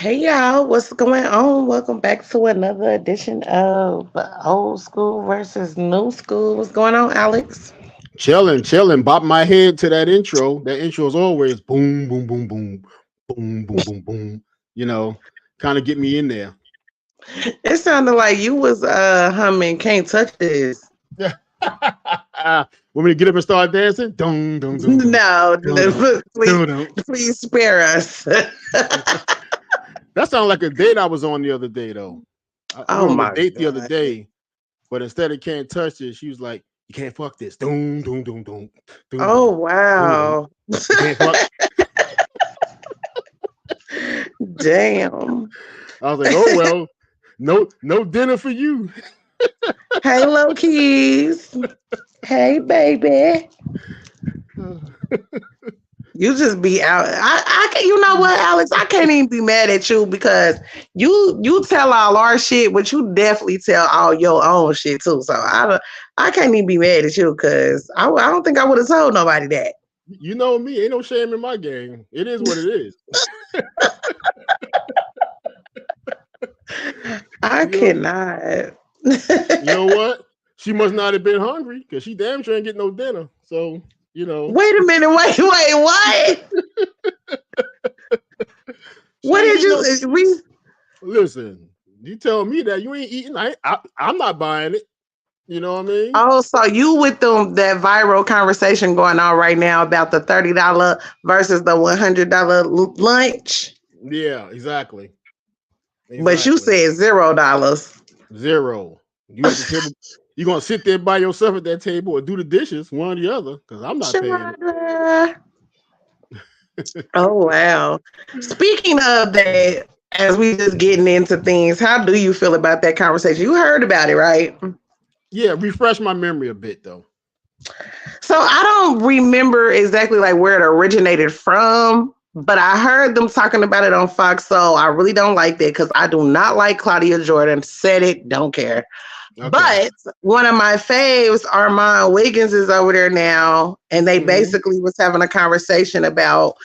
Hey y'all, what's going on? Welcome back to another edition of Old School versus New School. What's going on, Alex? Chilling. Bop my head to that intro. That intro is always boom, boom, boom, boom, boom, boom, boom, boom. You know, kind of get me in there. It sounded like you was humming "Can't Touch This." Want me to get up and start dancing? Dun, dun, dun, dun, No, dun, dun, please, dun, dun. please spare us. That sounded like a date I was on the other day, though. I Oh went on a my date the other god! day, but instead of can't touch this, she was like, "You can't fuck this." Dun, dun, dun, dun, dun, Oh dun, dun, dun. wow! You can't fuck. Damn. I was like, "Oh well, no dinner for you." Hey, low keys. Hey, baby. You just be out. You know what, Alex? I can't even be mad at you because you tell all our shit, but you definitely tell all your own shit too. So I can't even be mad at you because I don't think I would have told nobody that. You know me, ain't no shame in my game. It is what it is. I You know, cannot. you know what? She must not have been hungry because she damn sure ain't get no dinner. So, you know, Wait a minute. Wait. What? she What ain't did eat no. you? We. Listen, you tell me that you ain't eating. I'm not buying it. You know what I mean? Oh, so you with them that viral conversation going on right now about the $30 versus the $100 lunch? Yeah, exactly. But you Exactly. said $0. Zero. You at the table. You gonna sit there by yourself at that table or do the dishes, one or the other, because I'm not paying Sharada. Oh wow. Speaking of that, as we just getting into things, how do you feel about that conversation? You heard about it, right? Yeah, refresh my memory a bit though. So I don't remember exactly like where it originated from, but I heard them talking about it on Fox. So I really don't like that because I do not like Claudia Jordan. Said it, don't care. Okay. But one of my faves, Armand Wiggins, is over there now, and they Mm-hmm. basically was having a conversation about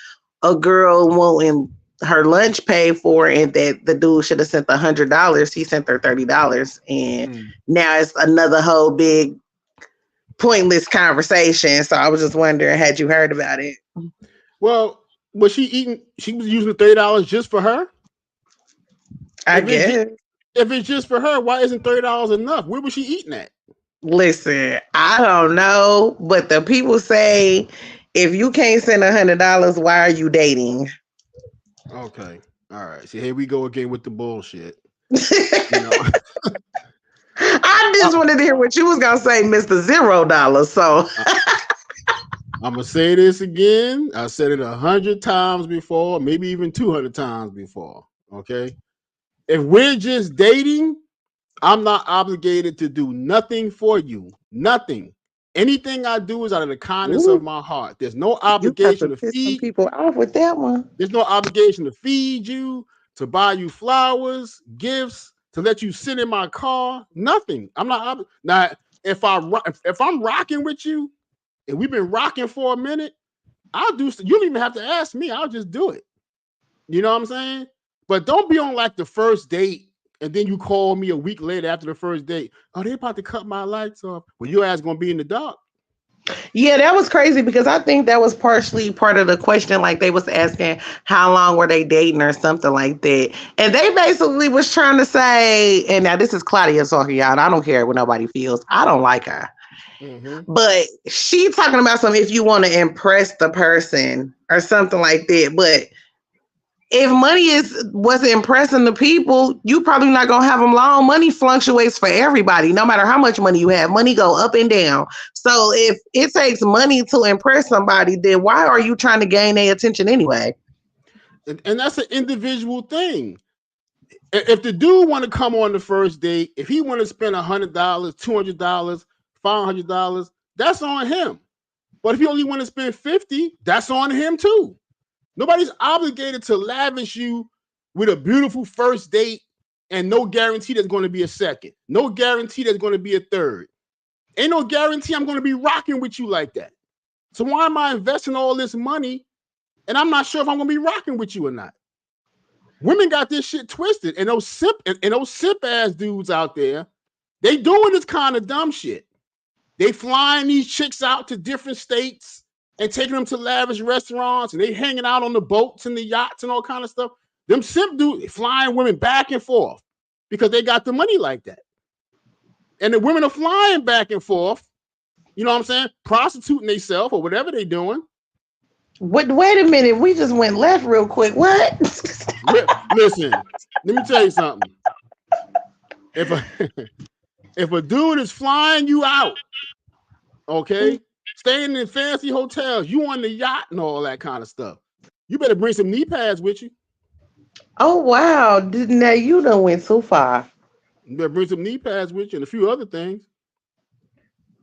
a girl wanting her lunch paid for, and that the dude should have sent $100. He sent her $30, and Mm. now it's another whole big pointless conversation. So I was just wondering, had you heard about it? Well, was she eating? She was using the $30 just for her. I If it's just, guess. if it's just for her, why isn't $30 enough? Where was she eating at? Listen, I don't know, but the people say if you can't send $100, why are you dating? Okay. All right. See, here we go again with the bullshit. You know, I I, just wanted to hear what you was gonna say, Mr. $0. So I'm gonna say this again. I said it 100 times before, maybe even 200 times before. Okay. If we're just dating, I'm not obligated to do nothing for you. Nothing. Anything I do is out of the kindness of ooh, my heart. There's no you got obligation to to piss some feed. people off with that one. There's no obligation to feed you, to buy you flowers, gifts, to let you sit in my car. Nothing. I'm not now. If I'm rocking with you and we've been rocking for a minute, I'll do. You don't even have to ask me. I'll just do it. You know what I'm saying? But don't be on like the first date and then you call me a week later after the first date. Oh, they about to cut my lights off. Well, your ass gonna be in the dark. Yeah, that was crazy because I think that was partially part of the question. Like they was asking how long were they dating or something like that. And they basically was trying to say, and now this is Claudia talking, y'all. And I don't care what nobody feels. I don't like her. Mm-hmm. But she talking about something if you want to impress the person or something like that. But if money is what's impressing the people, you probably not gonna have them long. Money fluctuates for everybody, no matter how much money you have. Money go up and down. So if it takes money to impress somebody, then why are you trying to gain their attention anyway? And that's an individual thing. If the dude want to come on the first date, if he want to spend $100, $200, $500, that's on him. But if he only want to spend 50, that's on him too. Nobody's obligated to lavish you with a beautiful first date and no guarantee there's going to be a second. No guarantee there's going to be a third. Ain't no guarantee I'm going to be rocking with you like that. So why am I investing all this money and I'm not sure if I'm going to be rocking with you or not? Women got this shit twisted, and those simp ass dudes out there, they doing this kind of dumb shit. They flying these chicks out to different states and taking them to lavish restaurants, and they hanging out on the boats and the yachts and all kind of stuff. Them simp dudes flying women back and forth because they got the money like that. And the women are flying back and forth, you know what I'm saying? Prostituting themselves or whatever they doing. Wait a minute. We just went left real quick. What? Listen, let me tell you something. If a dude is flying you out, okay, staying in fancy hotels, you on the yacht and all that kind of stuff, you better bring some knee pads with you. Oh, wow. Now you done went so far. You better bring some knee pads with you and a few other things.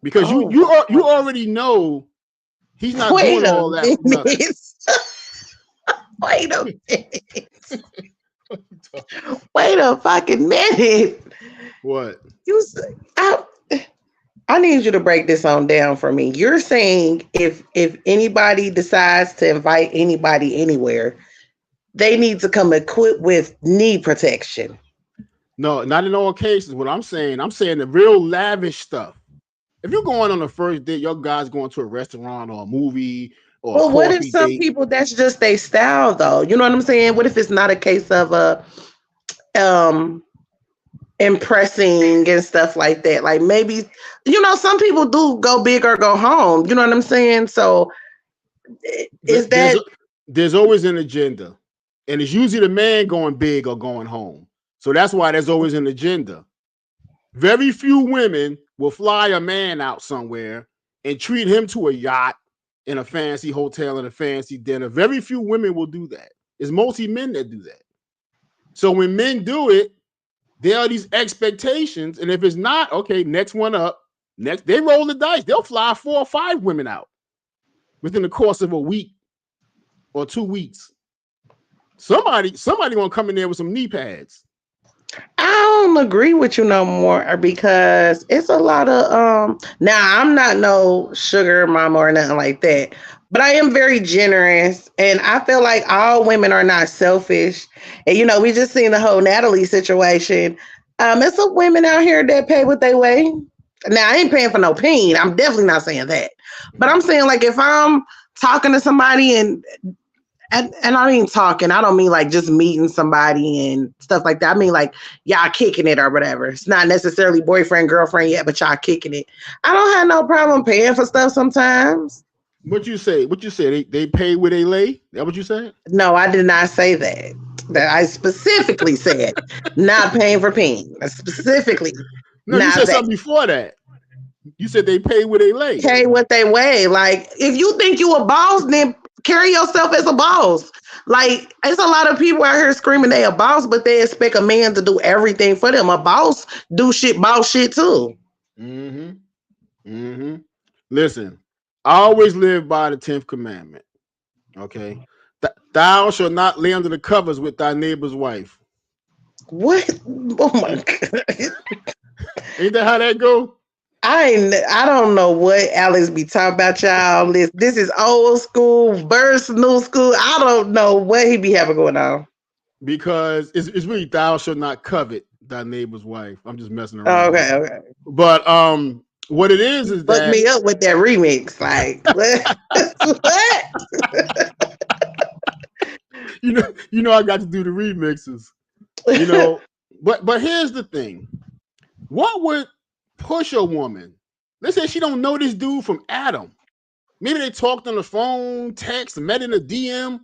Because you already know he's not doing all that. Wait a minute. Wait a fucking minute. What? You say, I need you to break this on down for me. You're saying if anybody decides to invite anybody anywhere, they need to come equipped with knee protection. No, not in all cases. What I'm saying the real lavish stuff. If you're going on a first date, your guy's going to a restaurant or a movie or well, what if some people that's just their style though? You know what I'm saying? What if it's not a case of impressing and stuff like that? Like maybe, you know, some people do go big or go home. You know what I'm saying? So there's always an agenda. And it's usually the man going big or going home. So that's why there's always an agenda. Very few women will fly a man out somewhere and treat him to a yacht in a fancy hotel and a fancy dinner. Very few women will do that. It's mostly men that do that. So when men do it, there are these expectations. And if it's not, okay, next one up, they roll the dice. They'll fly 4 or 5 women out within the course of a week or 2 weeks. Somebody gonna come in there with some knee pads. I don't agree with you no more because it's a lot of now I'm not no sugar mama or nothing like that, but I am very generous and I feel like all women are not selfish. And you know, we just seen the whole Natalie situation. It's some women out here that pay what they weigh. Now I ain't paying for no peen. I'm definitely not saying that. But I'm saying like if I'm talking to somebody and I mean talking, I don't mean like just meeting somebody and stuff like that. I mean like y'all kicking it or whatever. It's not necessarily boyfriend, girlfriend yet, but y'all kicking it. I don't have no problem paying for stuff sometimes. What you say? They pay where they lay? That what you said? No, I did not say that. That I specifically said not paying for peen. Specifically. No, you said something before that. You said they pay where they lay. Pay what they weigh. Like if you think you a boss, then carry yourself as a boss. Like, there's a lot of people out here screaming they a boss, but they expect a man to do everything for them. A boss do boss shit too. Mm-hmm. Mm-hmm. Listen, I always live by the 10th commandment. Okay. Thou shalt not lay under the covers with thy neighbor's wife. What? Oh my God. Ain't that how that go? I don't know what Alex be talking about, y'all. This is old school versus new school. I don't know what he be having going on. Because it's really thou shalt not covet thy neighbor's wife. I'm just messing around. Okay. But what it is Fuck that me up with that remix. Like what? you know I got to do the remixes. You know, but here's the thing. What would push a woman? Let's say she don't know this dude from Adam. Maybe they talked on the phone, text, met in a DM,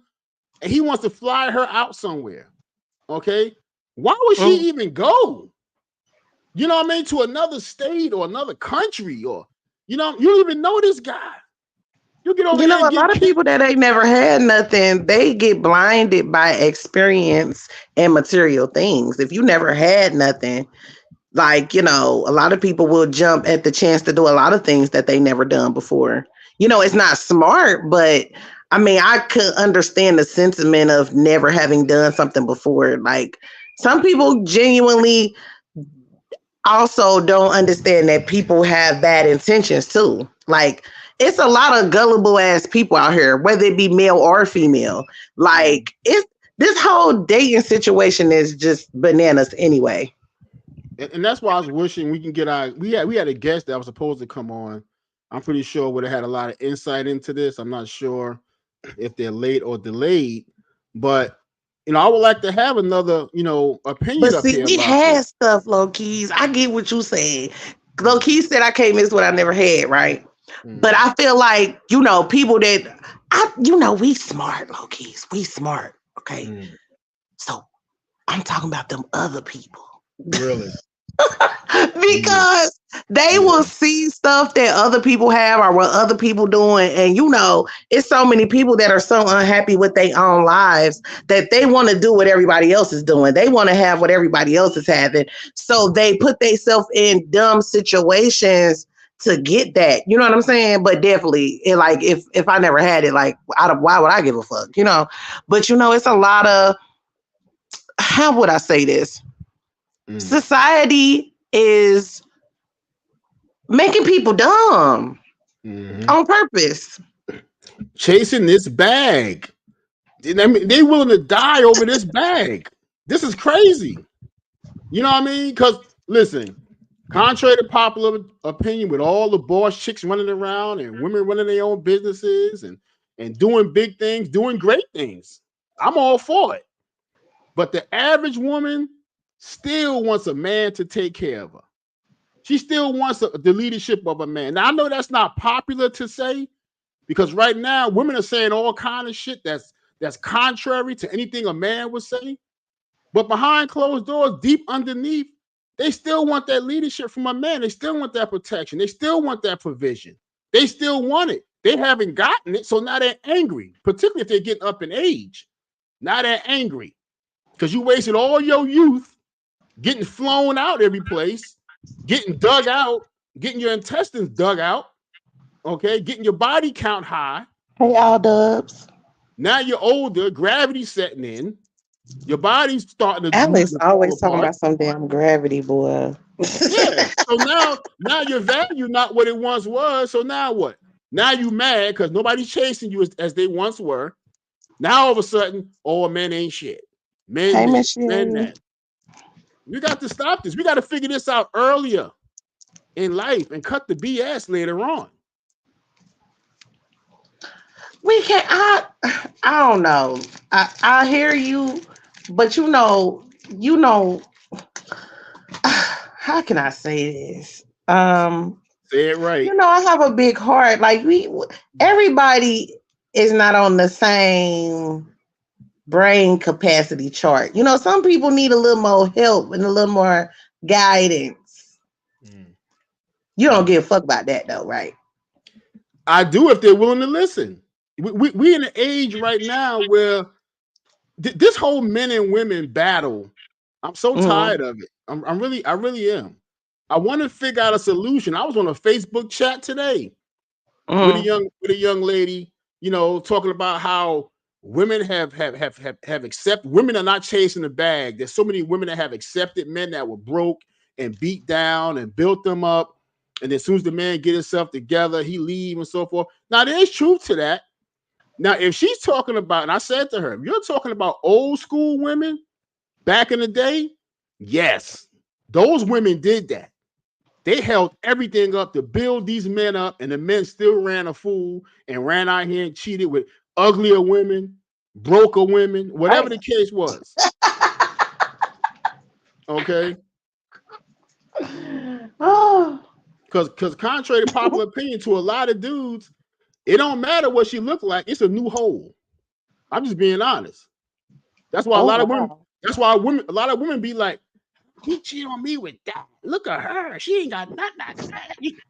and he wants to fly her out somewhere. Okay, why would she even go? You know what I mean? To another state or another country, or you don't even know this guy. You get over. You know, a lot of people that ain't never had nothing, they get blinded by experience and material things. If you never had nothing. Like, you know, a lot of people will jump at the chance to do a lot of things that they never done before. You know, it's not smart, but I mean, I could understand the sentiment of never having done something before. Like some people genuinely also don't understand that people have bad intentions too. Like it's a lot of gullible ass people out here, whether it be male or female. Like this whole dating situation is just bananas anyway. And that's why I was wishing we can get we had a guest that was supposed to come on. I'm pretty sure would have had a lot of insight into this. I'm not sure if they're late or delayed, but I would like to have another, opinion But up see, here we about had this. stuff, low keys. I get what you saying. Low key said I can't miss what I never had, right? But I feel like, people that we smart, low keys. We smart. Okay. So I'm talking about them other people. Really? Because they will see stuff that other people have or what other people doing. And it's so many people that are so unhappy with their own lives that they want to do what everybody else is doing. They want to have what everybody else is having. So they put themselves in dumb situations to get that. You know what I'm saying? But definitely, if I never had it, why would I give a fuck? But it's a lot of, how would I say this? Society is making people dumb on purpose. Chasing this bag. I mean, they willing to die over this bag. This is crazy. You know what I mean? Because listen, contrary to popular opinion, with all the boss chicks running around and women running their own businesses and doing big things, doing great things, I'm all for it. But the average woman still wants a man to take care of her. She still wants the leadership of a man. Now, I know that's not popular to say, because right now women are saying all kind of shit that's contrary to anything a man would say. But behind closed doors, deep underneath, they still want that leadership from a man. They still want that protection. They still want that provision. They still want it. They haven't gotten it, so now they're angry, particularly if they're getting up in age. Now they're angry because you wasted all your youth getting flown out every place, getting dug out, getting your intestines dug out, okay, getting your body count high. Hey, all dubs. Now you're older, gravity's setting in, your body's starting to Alex always talking about some damn gravity, boy. Yeah. So now your value not what it once was. So now what? Now you mad because nobody's chasing you as they once were. Now all of a sudden, men ain't shit. Men that. We got to stop this. We got to figure this out earlier in life and cut the BS later on. We can't. I don't know. I hear you, but how can I say this? Say it right. I have a big heart. Everybody is not on the same brain capacity chart. Some people need a little more help and a little more guidance. You don't give a fuck about that though, right? I do if they're willing to listen. We in an age right now where this whole men and women battle, I'm so tired of it. I really am. I want to figure out a solution. I was on a Facebook chat today with a young lady, talking about how women have accepted, women are not chasing the bag. There's so many women that have accepted men that were broke and beat down and built them up. And as soon as the man get himself together, he leave and so forth. Now, there's truth to that. Now, if she's talking about, and I said to her, if you're talking about old school women back in the day, yes, those women did that. They held everything up to build these men up, and the men still ran a fool and ran out here and cheated with uglier women, broker women, whatever the case was. Okay? Because contrary to popular opinion, to a lot of dudes, it don't matter what she look like. It's a new hole. I'm just being honest. That's why a lot of women be like, he cheated on me with that. Look at her. She ain't got nothing.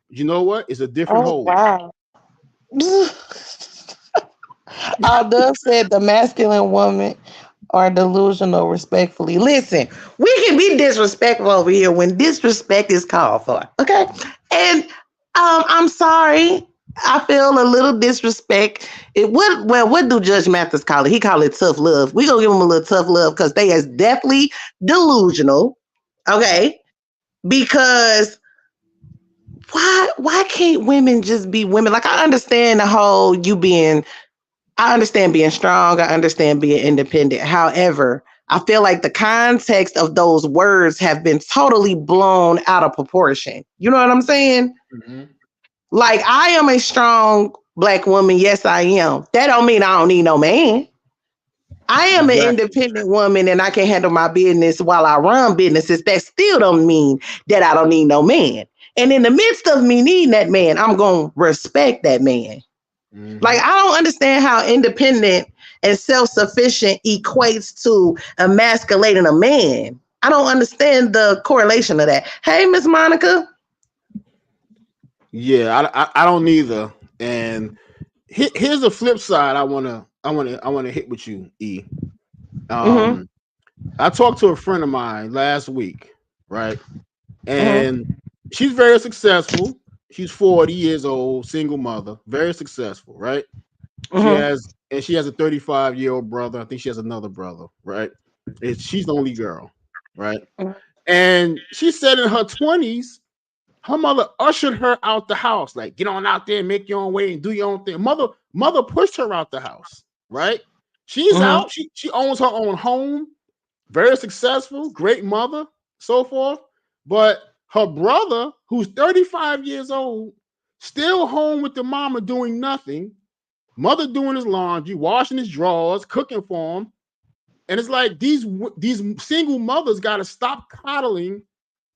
You know what? It's a different hole. Wow. Dove said the masculine woman are delusional, respectfully. Listen, we can be disrespectful over here when disrespect is called for. Okay. And I'm sorry. I feel a little disrespect. What do Judge Mathis call it? He call it tough love. We gonna give him a little tough love because they is definitely delusional. Okay. Because why can't women just be women? Like, I understand the whole you being I understand being strong. I understand being independent. However, I feel like the context of those words have been totally blown out of proportion. You know what I'm saying? Mm-hmm. Like, I am a strong black woman. Yes, I am. That don't mean I don't need no man. I am an Exactly. independent woman and I can handle my business while I run businesses. That still don't mean that I don't need no man. And in the midst of me needing that man, I'm going to respect that man. Like, Mm-hmm. I don't understand how independent and self-sufficient equates to emasculating a man. I don't understand the correlation of that. Hey, Miss Monica. Yeah, I don't either. And here's the flip side. I wanna hit with you, E. Mm-hmm. Um, I talked to a friend of mine last week, right? Mm-hmm. And she's very successful. She's 40 years old, single mother, very successful, right? Mm-hmm. She has a 35-year-old brother. I think she has another brother, right? She's the only girl, right? And she said in her 20s, her mother ushered her out the house, like get on out there and make your own way and do your own thing. Mother pushed her out the house, right? She's Mm-hmm. out. She owns her own home, very successful, great mother, so forth. But her brother, who's 35 years old, still home with the mama doing nothing. Mother doing his laundry, washing his drawers, cooking for him. And it's like these single mothers got to stop coddling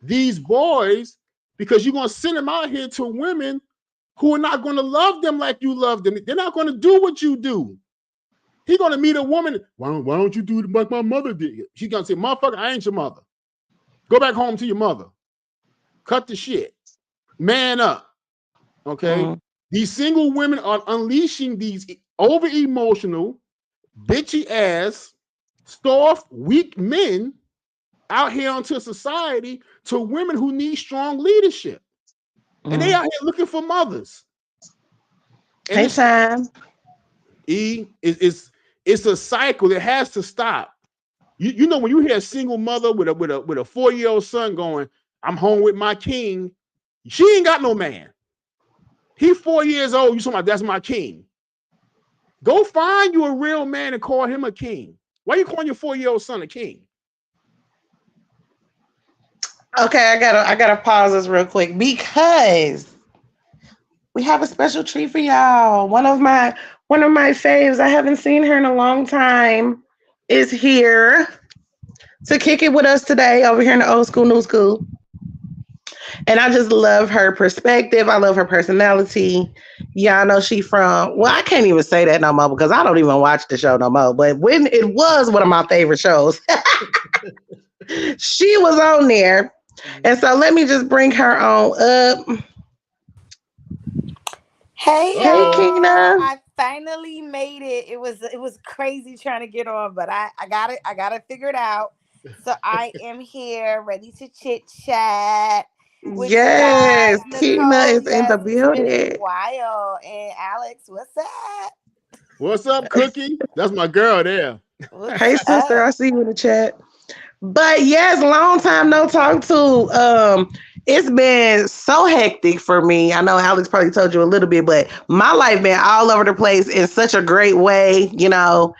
these boys because you're going to send them out here to women who are not going to love them like you love them. They're not going to do what you do. He's going to meet a woman. Why don't you do it like my mother did? She's going to say, motherfucker, I ain't your mother. Go back home to your mother. Cut the shit. Man up. Okay? Mm-hmm. These single women are unleashing these over emotional, bitchy ass, soft, weak men out here onto society to women who need strong leadership. And they Mm-hmm. out here looking for mothers. And Hey, time. it's a cycle that has to stop. You know when you hear a single mother with a 4-year-old son going, I'm home with my king, she ain't got no man. He 4 years old. You talking about that's my king. Go find you a real man and call him a king. Why you calling your 4-year-old son a king? Okay, I gotta pause this real quick because we have a special treat for y'all. One of my faves. I haven't seen her in a long time. Is here to kick it with us today over here in the old school, new school. And I just love her perspective. I love her personality. Y'all know she from, well, I can't even say that no more because I don't even watch the show no more. But when it was one of my favorite shows, she was on there. And so let me just bring her on up. Hey Hey, y'all! Uh-oh. Kina. I finally made it. It was crazy trying to get on, but I got it. I got it figured out. So I am here, ready to chit chat with you guys. Yes, Kina Nicole, is in the yes, it's been a building. while. And Alex, what's up? What's up, Cookie? That's my girl there. What's Hey, sister, up? I see you in the chat. But yes, long time no talk to. It's been so hectic for me. I know Alex probably told you a little bit, but my life been all over the place in such a great way, you know.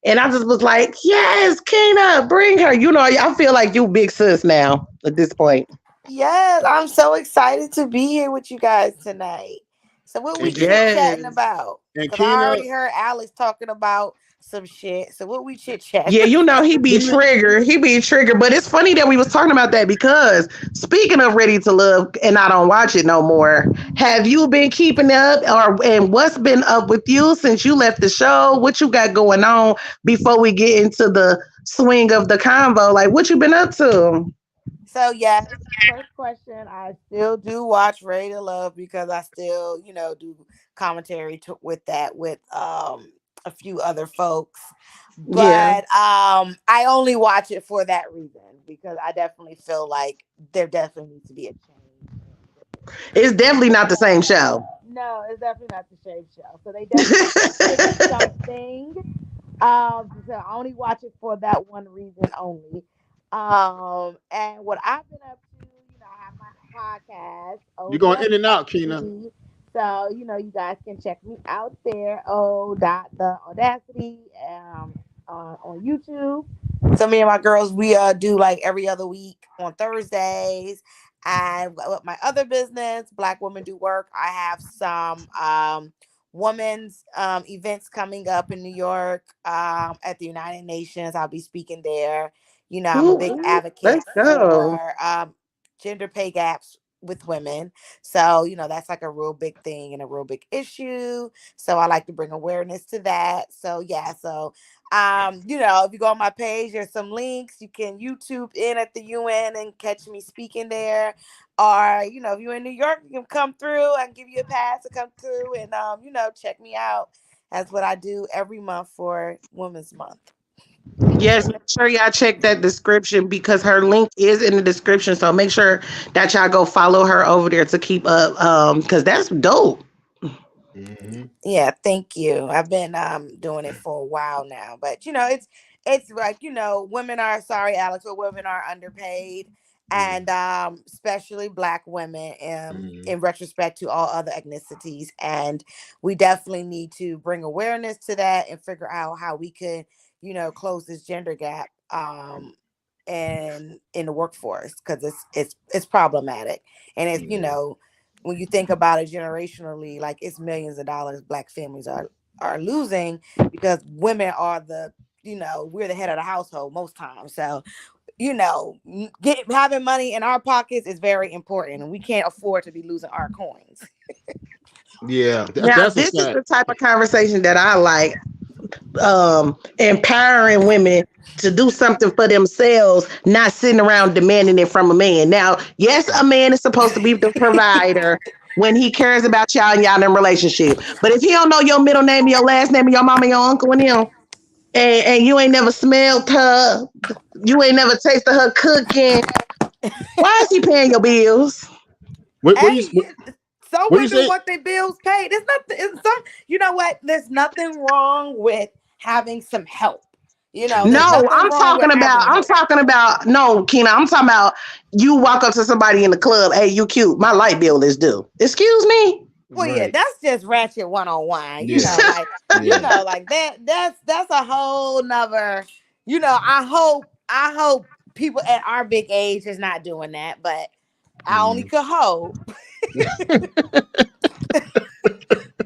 And I just was like, yes, Kina, bring her. You know, I feel like you big sis now at this point. Yes, I'm so excited to be here with you guys tonight. So what we And chit chatting Yes. about? and Because I Kina, already heard Alex talking about some shit. So what we chit chatting? Yeah, you know he be didn't it- triggered. He be triggered. But it's funny that we was talking about that because speaking of Ready to Love, and I don't watch it no more. Have you been keeping up, or and what's been up with you since you left the show? What you got going on before we get into the swing of the convo? Like, what you been up to? So yes, first question. I still do watch Ready to Love because I still, do commentary with that with a few other folks. Yeah, But I only watch it for that reason because I definitely feel like there definitely needs to be a change. it's definitely not the same show. No, it's definitely not the same show. So they definitely need to fix something. So I only watch it for that one reason only. And what I've been up to, I have my podcast, you're going in and out, Kina. OWST. So So, you guys can check me out there. The Audacity on YouTube. So me and my girls, we do like every other week on Thursdays. And with my other business, Black Women Do Work, I have some women's events coming up in New York at the United Nations. I'll be speaking there. I'm a big advocate let's go. for gender pay gaps with women. So, that's like a real big thing and a real big issue. So I like to bring awareness to that. So yeah, so if you go on my page, there's some links. You can YouTube in at the UN and catch me speaking there. Or, if you're in New York, you can come through. I can give you a pass to come through and check me out. That's what I do every month for Women's Month. Yes, make sure y'all check that description because her link is in the description. So make sure that y'all go follow her over there to keep up because that's dope. Mm-hmm. Yeah, thank you. I've been doing it for a while now, but it's like women are sorry, Alex, but women are underpaid, and especially Black women in retrospect to all other ethnicities, and we definitely need to bring awareness to that and figure out how we could close this gender gap and in the workforce because it's problematic, and it's when you think about it generationally, like it's millions of dollars Black families are losing because women are we're the head of the household most times. So, having money in our pockets is very important, and we can't afford to be losing our coins. Yeah, Now, this is the type of conversation that I like. Empowering women to do something for themselves, not sitting around demanding it from a man. Now, yes, a man is supposed to be the provider when he cares about y'all and y'all in a relationship. But if he don't know your middle name, your last name, your mama, your uncle, and him, and you ain't never smelled her, you ain't never tasted her cooking, why is he paying your bills? Some women want their bills paid. There's nothing. You know what? There's nothing wrong with having some help. No, I'm talking about no, Keena. I'm talking about you walk up to somebody in the club. Hey, you cute. My light bill is due. Excuse me. Well, yeah, that's just ratchet 101. Yeah. Like that's a whole nother. I hope people at our big age is not doing that, but I only could hope.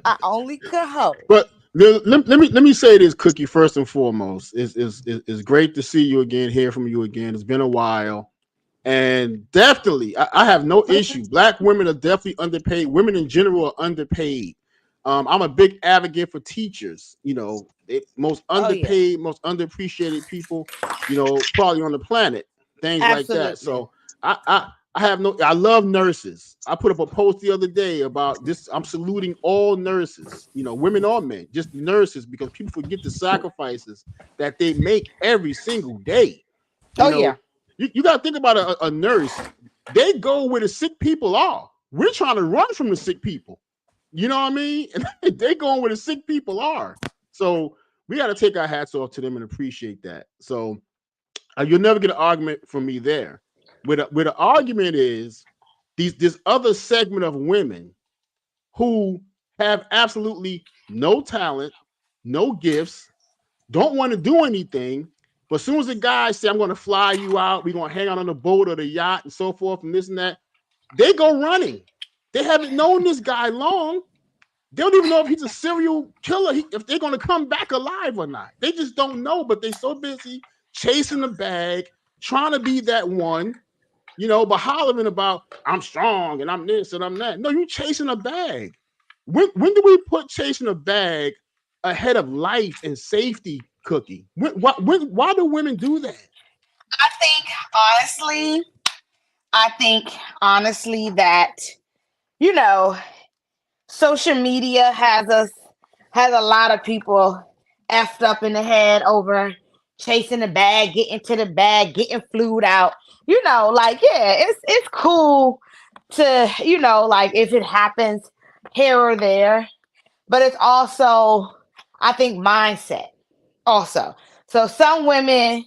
I only could hope. But let me say this, Cookie. First and foremost, it's great to see you again, hear from you again. It's been a while, and definitely, I have no issue. Black women are definitely underpaid. Women in general are underpaid. I'm a big advocate for teachers. Most underpaid, most underappreciated people, probably on the planet. Things Absolutely. like that. So I love nurses. I put up a post the other day about this. I'm saluting all nurses, women or men, just nurses, because people forget the sacrifices that they make every single day. Yeah. You got to think about a nurse. They go where the sick people are. We're trying to run from the sick people. You know what I mean? And they going where the sick people are. So we got to take our hats off to them and appreciate that. So you'll never get an argument from me there. Where the argument is this other segment of women who have absolutely no talent, no gifts, don't want to do anything. But as soon as the guys say, I'm going to fly you out, we're going to hang out on the boat or the yacht and so forth and this and that, they go running. They haven't known this guy long. They don't even know if he's a serial killer, if they're going to come back alive or not. They just don't know, but they're so busy chasing the bag, trying to be that one, but hollering about, I'm strong and I'm this and I'm that. No, you're chasing a bag. When do we put chasing a bag ahead of life and safety, Cookie? Why do women do that? I think honestly that, social media has a lot of people effed up in the head over chasing the bag, getting to the bag, getting flued out. It's cool to, if it happens here or there, but it's also, I think, mindset also. So some women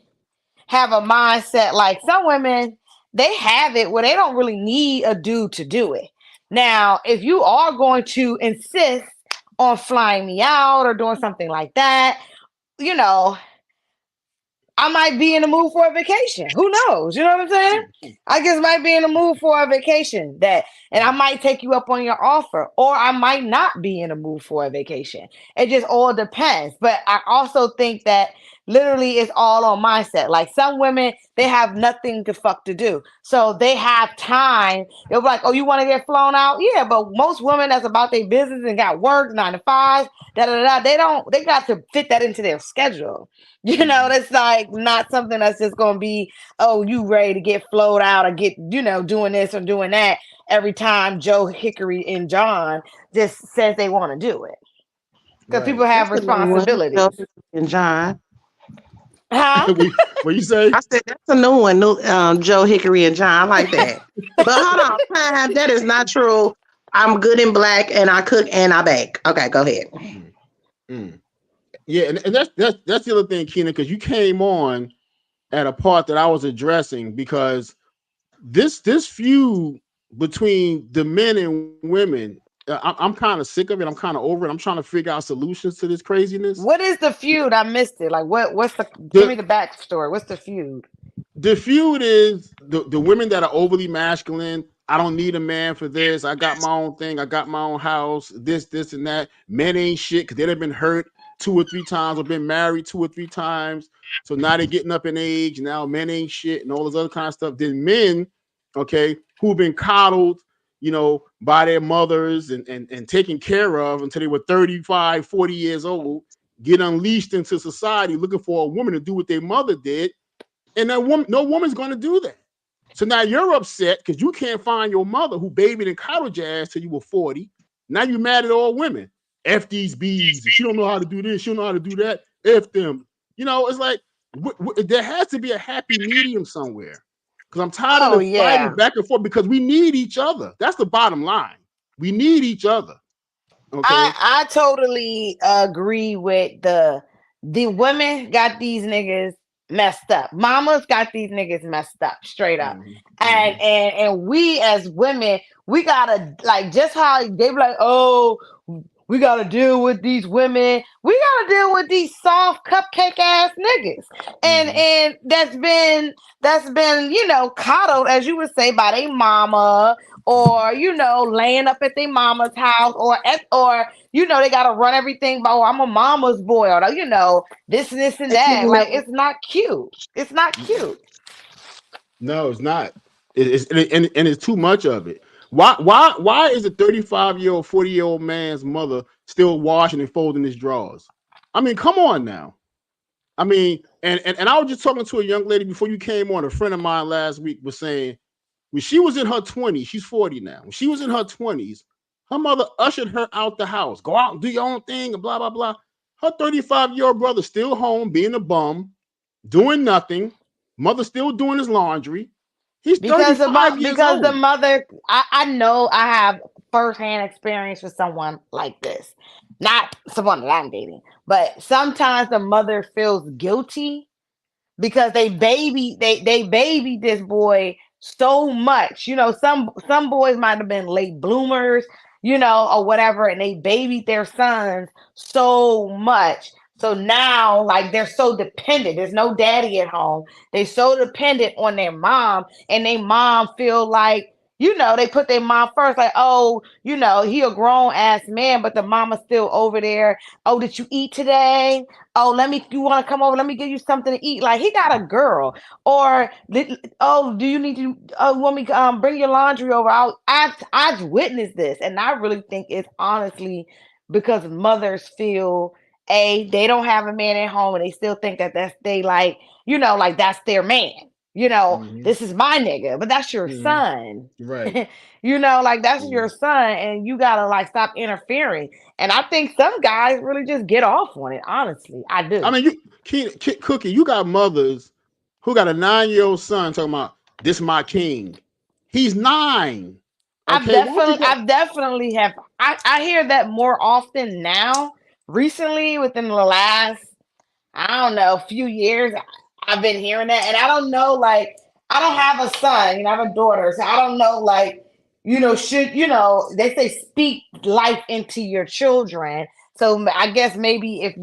have a mindset, like some women, they have it where they don't really need a dude to do it. Now, if you are going to insist on flying me out or doing something like that, you know, I might be in the mood for a vacation. Who knows? You know what I'm saying? I just might be in the mood for a vacation and I might take you up on your offer, or I might not be in the mood for a vacation. It just all depends. But I also think that literally it's all on mindset. Like some women, they have nothing to fuck to do. So they have time. They'll be like, oh, you want to get flown out? Yeah, but most women that's about their business and got work 9 to 5, they got to fit that into their schedule. You know, that's like not something that's just going to be, oh, you ready to get flowed out or get, doing this or doing that every time Joe, Hickory, and John just says they want to do it. Because people have responsibilities. Joe and John. Huh? What you say? I said that's a new one. Joe, Hickory, and John. I like that. But hold on, time. That is not true. I'm good in black, and I cook and I bake. Okay, go ahead. Yeah, and that's the other thing, Keena, because you came on at a part that I was addressing, because this feud between the men and women, I'm kind of sick of it. I'm kind of over it. I'm trying to figure out solutions to this craziness. What is the feud? I missed it. Like, give me the backstory. What's the feud? The feud is the women that are overly masculine. I don't need a man for this. I got my own thing. I got my own house. This, and that. Men ain't shit because they've been hurt 2 or 3 times or been married 2 or 3 times. So now they're getting up in age. Now men ain't shit and all this other kind of stuff. Then men, okay, who've been coddled, by their mothers and taken care of until they were 35, 40 years old, get unleashed into society looking for a woman to do what their mother did. And no woman's going to do that. So now you're upset because you can't find your mother who babied and coddled your ass till you were 40. Now you're mad at all women. F these bees. She don't know how to do this. She don't know how to do that. F them. It's like there has to be a happy medium somewhere. Because I'm tired of fighting back and forth, because we need each other. That's the bottom line. We need each other. Okay. I totally agree with the women got these niggas messed up. Mamas got these niggas messed up, straight up. And we as women, we gotta, like, just how they be like, oh, we gotta deal with these women. We gotta deal with these soft cupcake ass niggas. And that's been, coddled, as you would say, by their mama, or, laying up at their mama's house, or they gotta run everything by, I'm a mama's boy, or, this and this and that. Like, it's not cute. It's not cute. No, it's not. It's too much of it. Why is a 35-year-old, 40-year-old man's mother still washing and folding his drawers? I mean, come on now. I mean, and I was just talking to a young lady before you came on. A friend of mine last week was saying, when she was in her 20s, she's 40 now. When she was in her 20s, her mother ushered her out the house. Go out and do your own thing and blah, blah, blah. Her 35-year-old brother still home, being a bum, doing nothing. Mother still doing his laundry. He's 35 years old. The mother, I know I have firsthand experience with someone like this. Not someone that I'm dating, but sometimes the mother feels guilty because they baby this boy so much. Some boys might have been late bloomers, or whatever, and they babied their sons so much. So now, like, they're so dependent. There's no daddy at home. They're so dependent on their mom, and their mom feel like, they put their mom first. Like, oh, he a grown ass man, but the mama's still over there. Oh, did you eat today? Oh, you want to come over? Let me give you something to eat. Like, he got a girl. Or, oh, do you need to, want me bring your laundry over? I've witnessed this, and I really think it's honestly because mothers feel, they don't have a man at home, and they still think that that's that's their man. This is my nigga, but that's your son. Right. That's your son, and you gotta stop interfering. And I think some guys really just get off on it. Honestly, I do. I mean, Cookie, you got mothers who got a 9-year-old son talking about, this my king. He's 9. Okay? I definitely have. I hear that more often now. Recently, within the last, I don't know, few years, I've been hearing that. And I don't know, I don't have a son, I have a daughter. So I don't know, should, they say speak life into your children. So I guess maybe if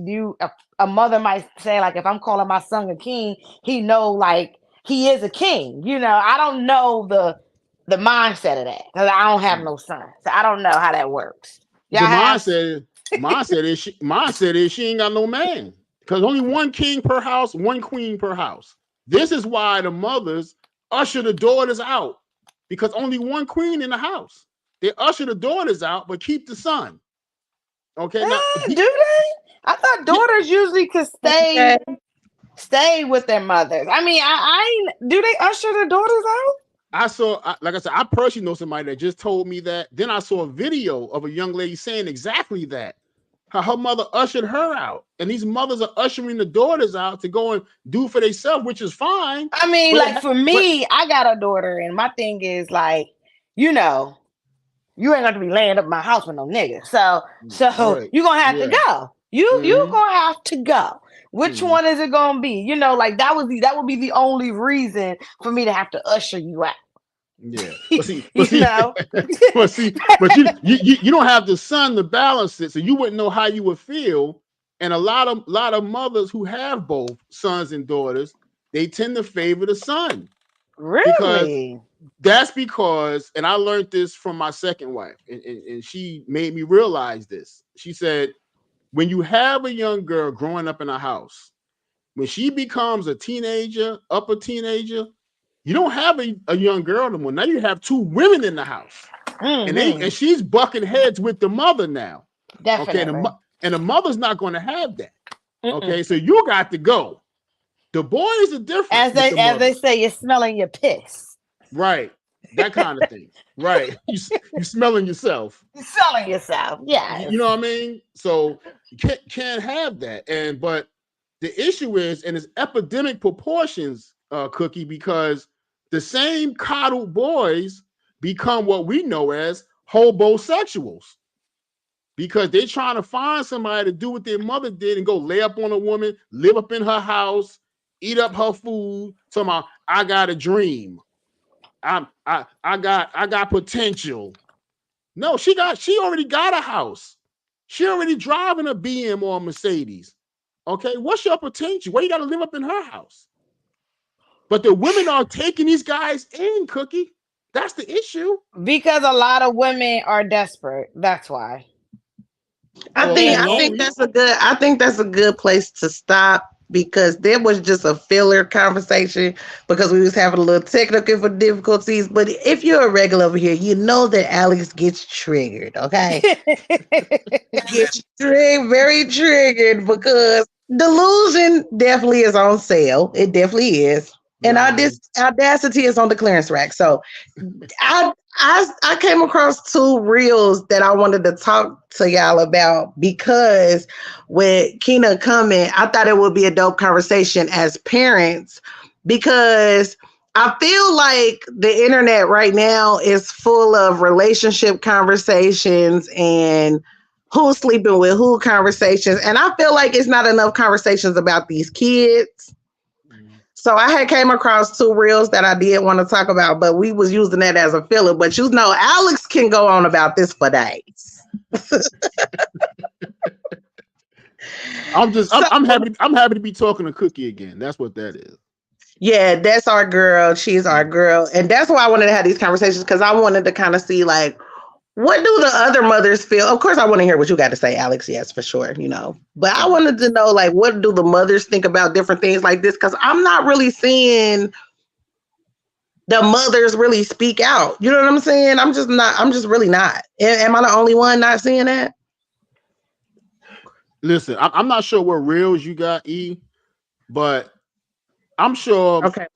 a mother might say, like, if I'm calling my son a king, he know, like, he is a king. I don't know the mindset of that because I don't have no son. So I don't know how that works. The mindset is she ain't got no man because only one king per house, one queen per house. This is why the mothers usher the daughters out because only one queen in the house. They usher the daughters out, but keep the son. Okay, now, do they? I thought daughters usually could stay with their mothers. I mean, do they usher the daughters out? Like I said, I personally know somebody that just told me that. Then I saw a video of a young lady saying exactly that. How her mother ushered her out. And these mothers are ushering the daughters out to go and do for themselves, which is fine. I mean, for me, I got a daughter, and my thing is, like, you ain't going to be laying up my house with no nigga. So right. You're going to have to go. You're going to have to go. Which one is it going to be? Like, that would be the only reason for me to have to usher you out. Yeah, but you don't have the son to balance it, so you wouldn't know how you would feel. And a lot of mothers who have both sons and daughters, they tend to favor the son. Really? Because, and I learned this from my second wife, and she made me realize this. She said, when you have a young girl growing up in a house, when she becomes a teenager, upper teenager, you don't have a young girl anymore. Now you have two women in the house, and she's bucking heads with the mother now. Definitely. Okay, and the mother's not going to have that. Okay, so you got to go. The boys are different. As they say, you're smelling your piss. Right, that kind of thing. Right, you smelling yourself. You're selling yourself. Yeah. You know what I mean? So you can't have that. But the issue is, and it's epidemic proportions, Cookie, because the same coddled boys become what we know as hobosexuals because they're trying to find somebody to do what their mother did and go lay up on a woman, live up in her house, eat up her food. Talking about, I got a dream. I got potential. No, she already got a house. She already driving a BM or a Mercedes. Okay, what's your potential? Why you got to live up in her house? But the women are taking these guys in, Cookie. That's the issue. Because a lot of women are desperate. That's why. I think that's a good place to stop because there was just a filler conversation because we was having a little technical difficulties. But if you're a regular over here, you know that Alex gets triggered, okay? Gets very triggered because delusion definitely is on sale. It definitely is. And audacity is on the clearance rack. So I came across two reels that I wanted to talk to y'all about because with Keena coming, I thought it would be a dope conversation as parents because I feel like the internet right now is full of relationship conversations and who's sleeping with who conversations. And I feel like it's not enough conversations about these kids. So I had came across two reels that I did want to talk about, but we was using that as a filler. But Alex can go on about this for days. I'm happy to be talking to Cookie again. That's what that is. Yeah, that's our girl. She's our girl. And that's why I wanted to have these conversations because I wanted to kind of see like, what do the other mothers feel? Of course, I want to hear what you got to say, Alex. Yes, for sure. But I wanted to know, like, what do the mothers think about different things like this? Because I'm not really seeing the mothers really speak out. You know what I'm saying? I'm just really not. Am I the only one not seeing that? Listen, I'm not sure what reels you got, E, but I'm sure. Okay.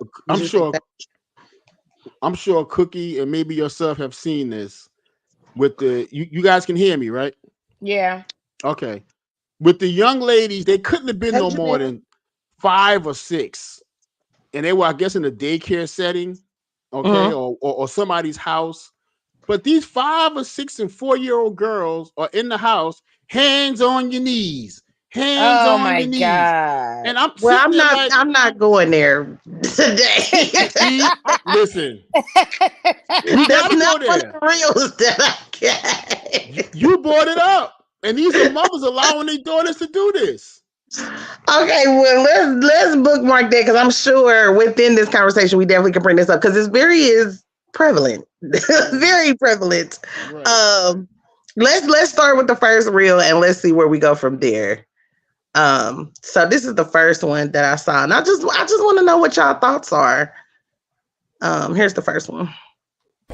I'm sure Cookie and maybe yourself have seen this. With you guys can hear me, right? Yeah. Okay. With the young ladies, they couldn't have been no more than 5 or 6, and they were, I guess, in a daycare setting, okay, or somebody's house. But these 5 or 6 and 4-year-old girls are in the house, hands on your knees, hands Oh on my your knees. God. And I'm Well, sitting there like, I'm not going there today. see, listen, we That's gotta go not one of there. the reels that I got. You brought it up, and these are mothers allowing their daughters to do this. Okay, well let's bookmark that because I'm sure within this conversation we definitely can bring this up because this is prevalent, very prevalent. Right. Let's start with the first reel and let's see where we go from there. So this is the first one that I saw, and I just want to know what y'all thoughts are. Here's the first one.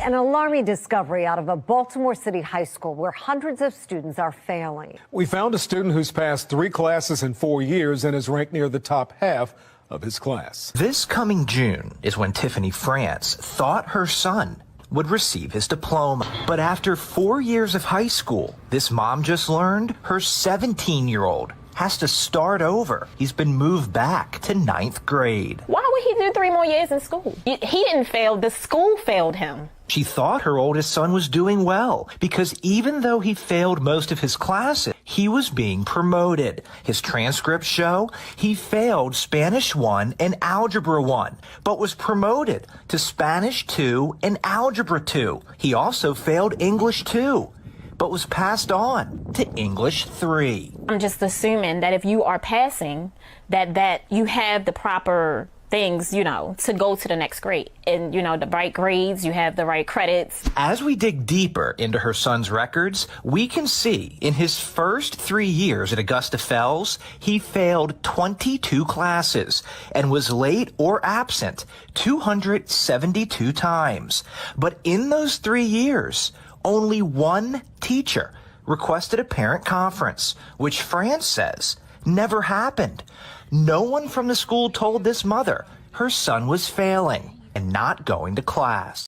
An alarming discovery out of a Baltimore City high school where hundreds of students are failing. We found a student who's passed 3 classes in 4 years and is ranked near the top half of his class. This coming June is when Tiffany France thought her son would receive his diploma. But after 4 years of high school, this mom just learned her 17-year-old has to start over. He's been moved back to 9th grade. Why would he do 3 more years in school? He didn't fail. The school failed him. She thought her oldest son was doing well because even though he failed most of his classes, he was being promoted. His transcripts show he failed Spanish 1 and Algebra 1, but was promoted to Spanish 2 and Algebra 2. He also failed English 2, but was passed on to English 3. I'm just assuming that if you are passing, that you have the proper things, to go to the next grade. And, the right grades, you have the right credits. As we dig deeper into her son's records, we can see in his first 3 years at Augusta Fells, he failed 22 classes and was late or absent 272 times. But in those 3 years, only one teacher requested a parent conference, which France says never happened. No one from the school told this mother her son was failing and not going to class.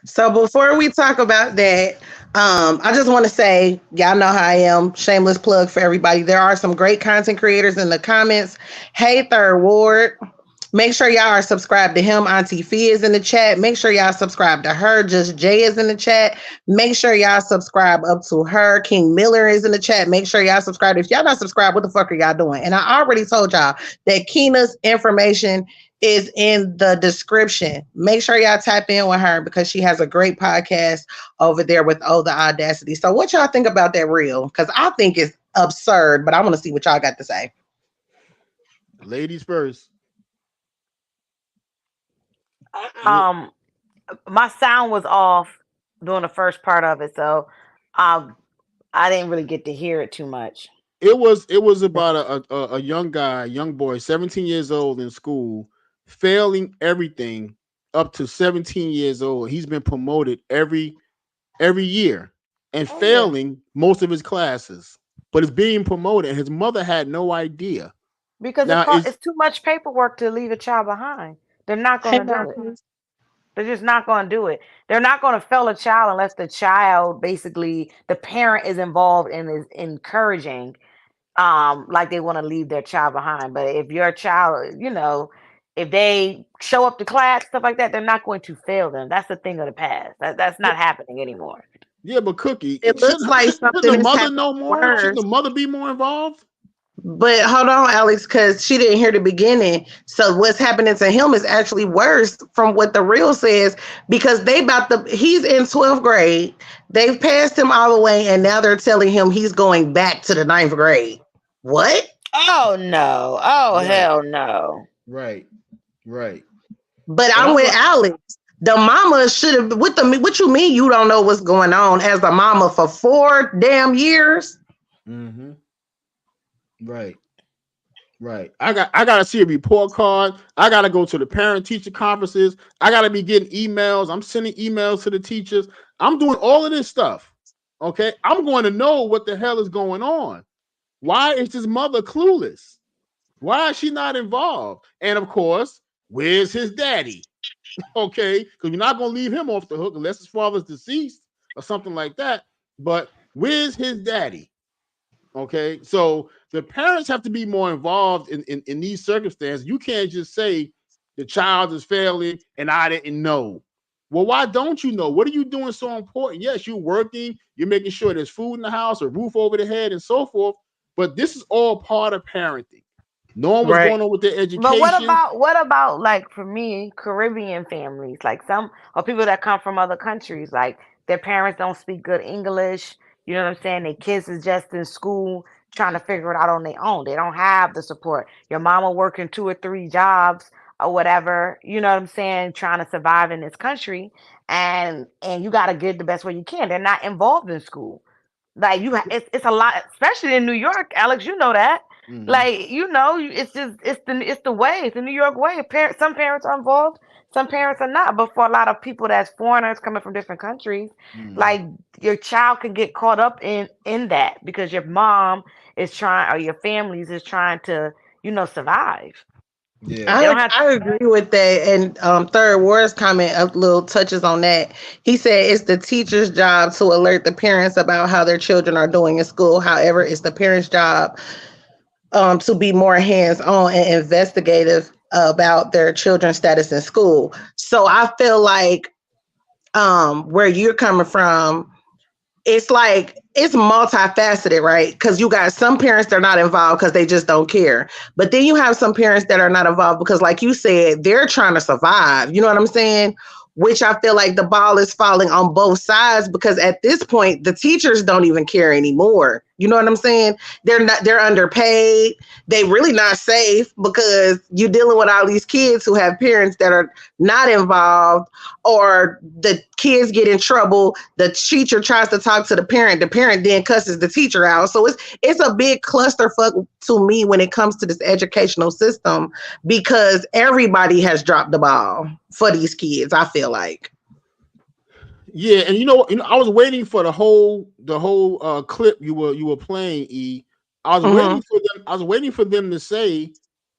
So before we talk about that, I just want to say, y'all know how I am. Shameless plug for everybody. There are some great content creators in the comments. Hey, Third Ward. Make sure y'all are subscribed to him. Auntie Fee is in the chat. Make sure y'all subscribe to her. Just Jay is in the chat. Make sure y'all subscribe up to her. King Miller is in the chat. Make sure y'all subscribe. If y'all not subscribed, what the fuck are y'all doing? And I already told y'all that Keena's information is in the description. Make sure y'all tap in with her because she has a great podcast over there with Oh the Audacity. So what y'all think about that reel? Because I think it's absurd, but I want to see what y'all got to say. Ladies first. My sound was off during the first part of it, so I didn't really get to hear it too much. It was about a young boy, 17 years old in school, failing everything up to 17 years old. He's been promoted every year and failing most of his classes, but is being promoted, and his mother had no idea. Because it's too much paperwork to leave a child behind. They're not going to do it. They're just not going to do it. They're not going to fail a child unless the child, basically, the parent is involved and is encouraging, like they want to leave their child behind. But if your child, if they show up to class, stuff like that, they're not going to fail them. That's the thing of the past. That's not happening anymore. Yeah, but Cookie, it looks like something. Should the mother know more? Should the mother be more involved? But hold on, Alex, because she didn't hear the beginning. So what's happening to him is actually worse from what the reel says, because he's in 12th grade. They've passed him all the way, and now they're telling him he's going back to the 9th grade. What? Oh no. Oh right. Hell no. Right. But I'm with Alex. The mama should have, what you mean you don't know what's going on as a mama for 4 damn years? Mm-hmm. Right. I gotta see a report card. I gotta go to the parent teacher conferences. I gotta be getting emails. I'm sending emails to the teachers. I'm doing all of this stuff. Okay. I'm going to know what the hell is going on. Why is his mother clueless? Why is she not involved? And of course, where's his daddy? Okay, because you're not gonna leave him off the hook unless his father's deceased or something like that. But where's his daddy? Okay, so the parents have to be more involved in these circumstances. You can't just say the child is failing and I didn't know. Well, why don't you know? What are you doing so important? Yes, you're working, you're making sure there's food in the house, a roof over the head, and so forth. But this is all part of parenting. Knowing what's Right. going on with their education. But what about like for me, Caribbean families, like some or people that come from other countries, like their parents don't speak good English. You know what I'm saying? Their kids is just in school trying to figure it out on their own. They don't have the support. Your mama working 2 or 3 jobs or whatever. You know what I'm saying? Trying to survive in this country, and you got to get the best way you can. They're not involved in school. Like it's a lot, especially in New York, Alex. You know that. Like it's just it's the way. It's the New York way. Some parents are involved, some parents are not. But for a lot of people that's foreigners coming from different countries, like your child can get caught up in that because your mom is trying or your families is trying to survive. Yeah, I agree with that. And Third Ward's comment a little touches on that. He said it's the teacher's job to alert the parents about how their children are doing in school. However, it's the parents' job to be more hands-on and investigative about their children's status in school. So I feel like where you're coming from, it's like it's multifaceted, right? Because you got some parents that are not involved because they just don't care. But then you have some parents that are not involved because, like you said, they're trying to survive. You know what I'm saying? Which I feel like the ball is falling on both sides because at this point, the teachers don't even care anymore. You know what I'm saying? They're underpaid. They really not safe because you're dealing with all these kids who have parents that are not involved, or the kids get in trouble. The teacher tries to talk to the parent then cusses the teacher out. So it's a big clusterfuck to me when it comes to this educational system because everybody has dropped the ball for these kids, I feel like. Yeah, and I was waiting for the whole clip you were playing, E. I was waiting for them to say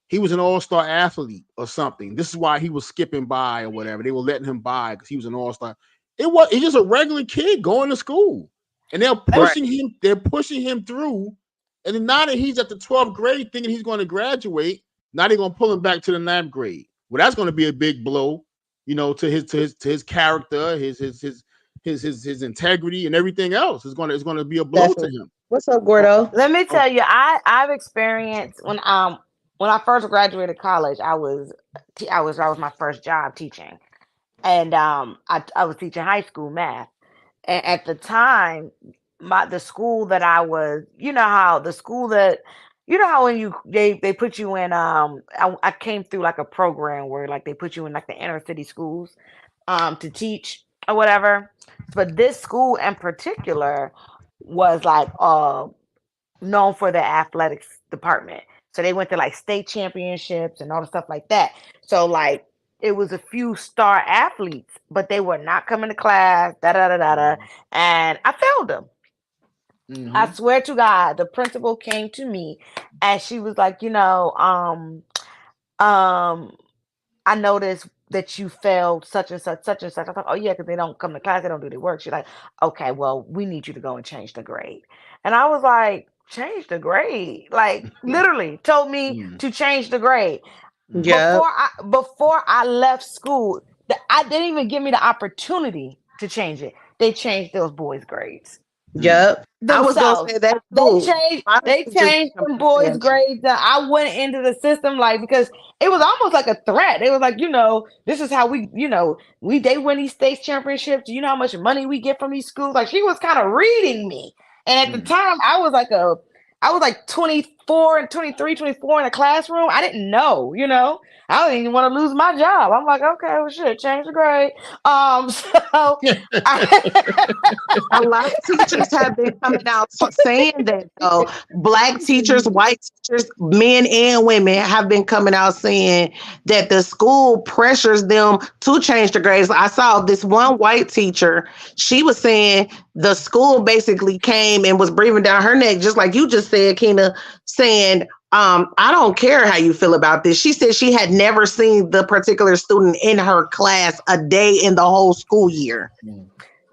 he was an all-star athlete or something. This is why he was skipping by or whatever. They were letting him by because he was an all-star. He's just a regular kid going to school. And they're pushing him, through. And then now that he's at the 12th grade thinking he's going to graduate, now they're gonna pull him back to the 9th grade. Well, that's going to be a big blow, to his character, his integrity and everything else. It's going to be a blow to him. What's up, Gordo? Let me tell you, I've experienced when I first graduated college, I was my first job teaching, and I was teaching high school math, and at the time, the school that I was, how when they put you in I came through like a program where like they put you in like the inner city schools to teach or whatever. But this school in particular was like known for their athletics department. So they went to like state championships and all the stuff like that. So like it was a few star athletes, but they were not coming to class, and I failed them. I swear to God, the principal came to me and she was like, I noticed that you failed such and such, such and such. I thought, oh yeah, because they don't come to class, they don't do their work. She's like, okay, well, we need you to go and change the grade. And I was like, change the grade? Like literally told me to change the grade. Yeah. Before I left school, I didn't even give me the opportunity to change it. They changed those boys' grades. Yep. I was gonna say that too. They changed some boys' grades. I went into the system like because it was almost like a threat. They was like, this is how we, they win these state championships. You know how much money we get from these schools? Like she was kind of reading me. And at the time I was like 24 and 23, 24 in a classroom. I didn't know, I didn't even want to lose my job. I'm like, okay, well, shit, change the grade. So a lot of teachers have been coming out saying that though. Black teachers, white teachers, men and women have been coming out saying that the school pressures them to change the grades. I saw this one white teacher. She was saying the school basically came and was breathing down her neck, just like you just said, Keena, saying, I don't care how you feel about this. She said she had never seen the particular student in her class a day in the whole school year.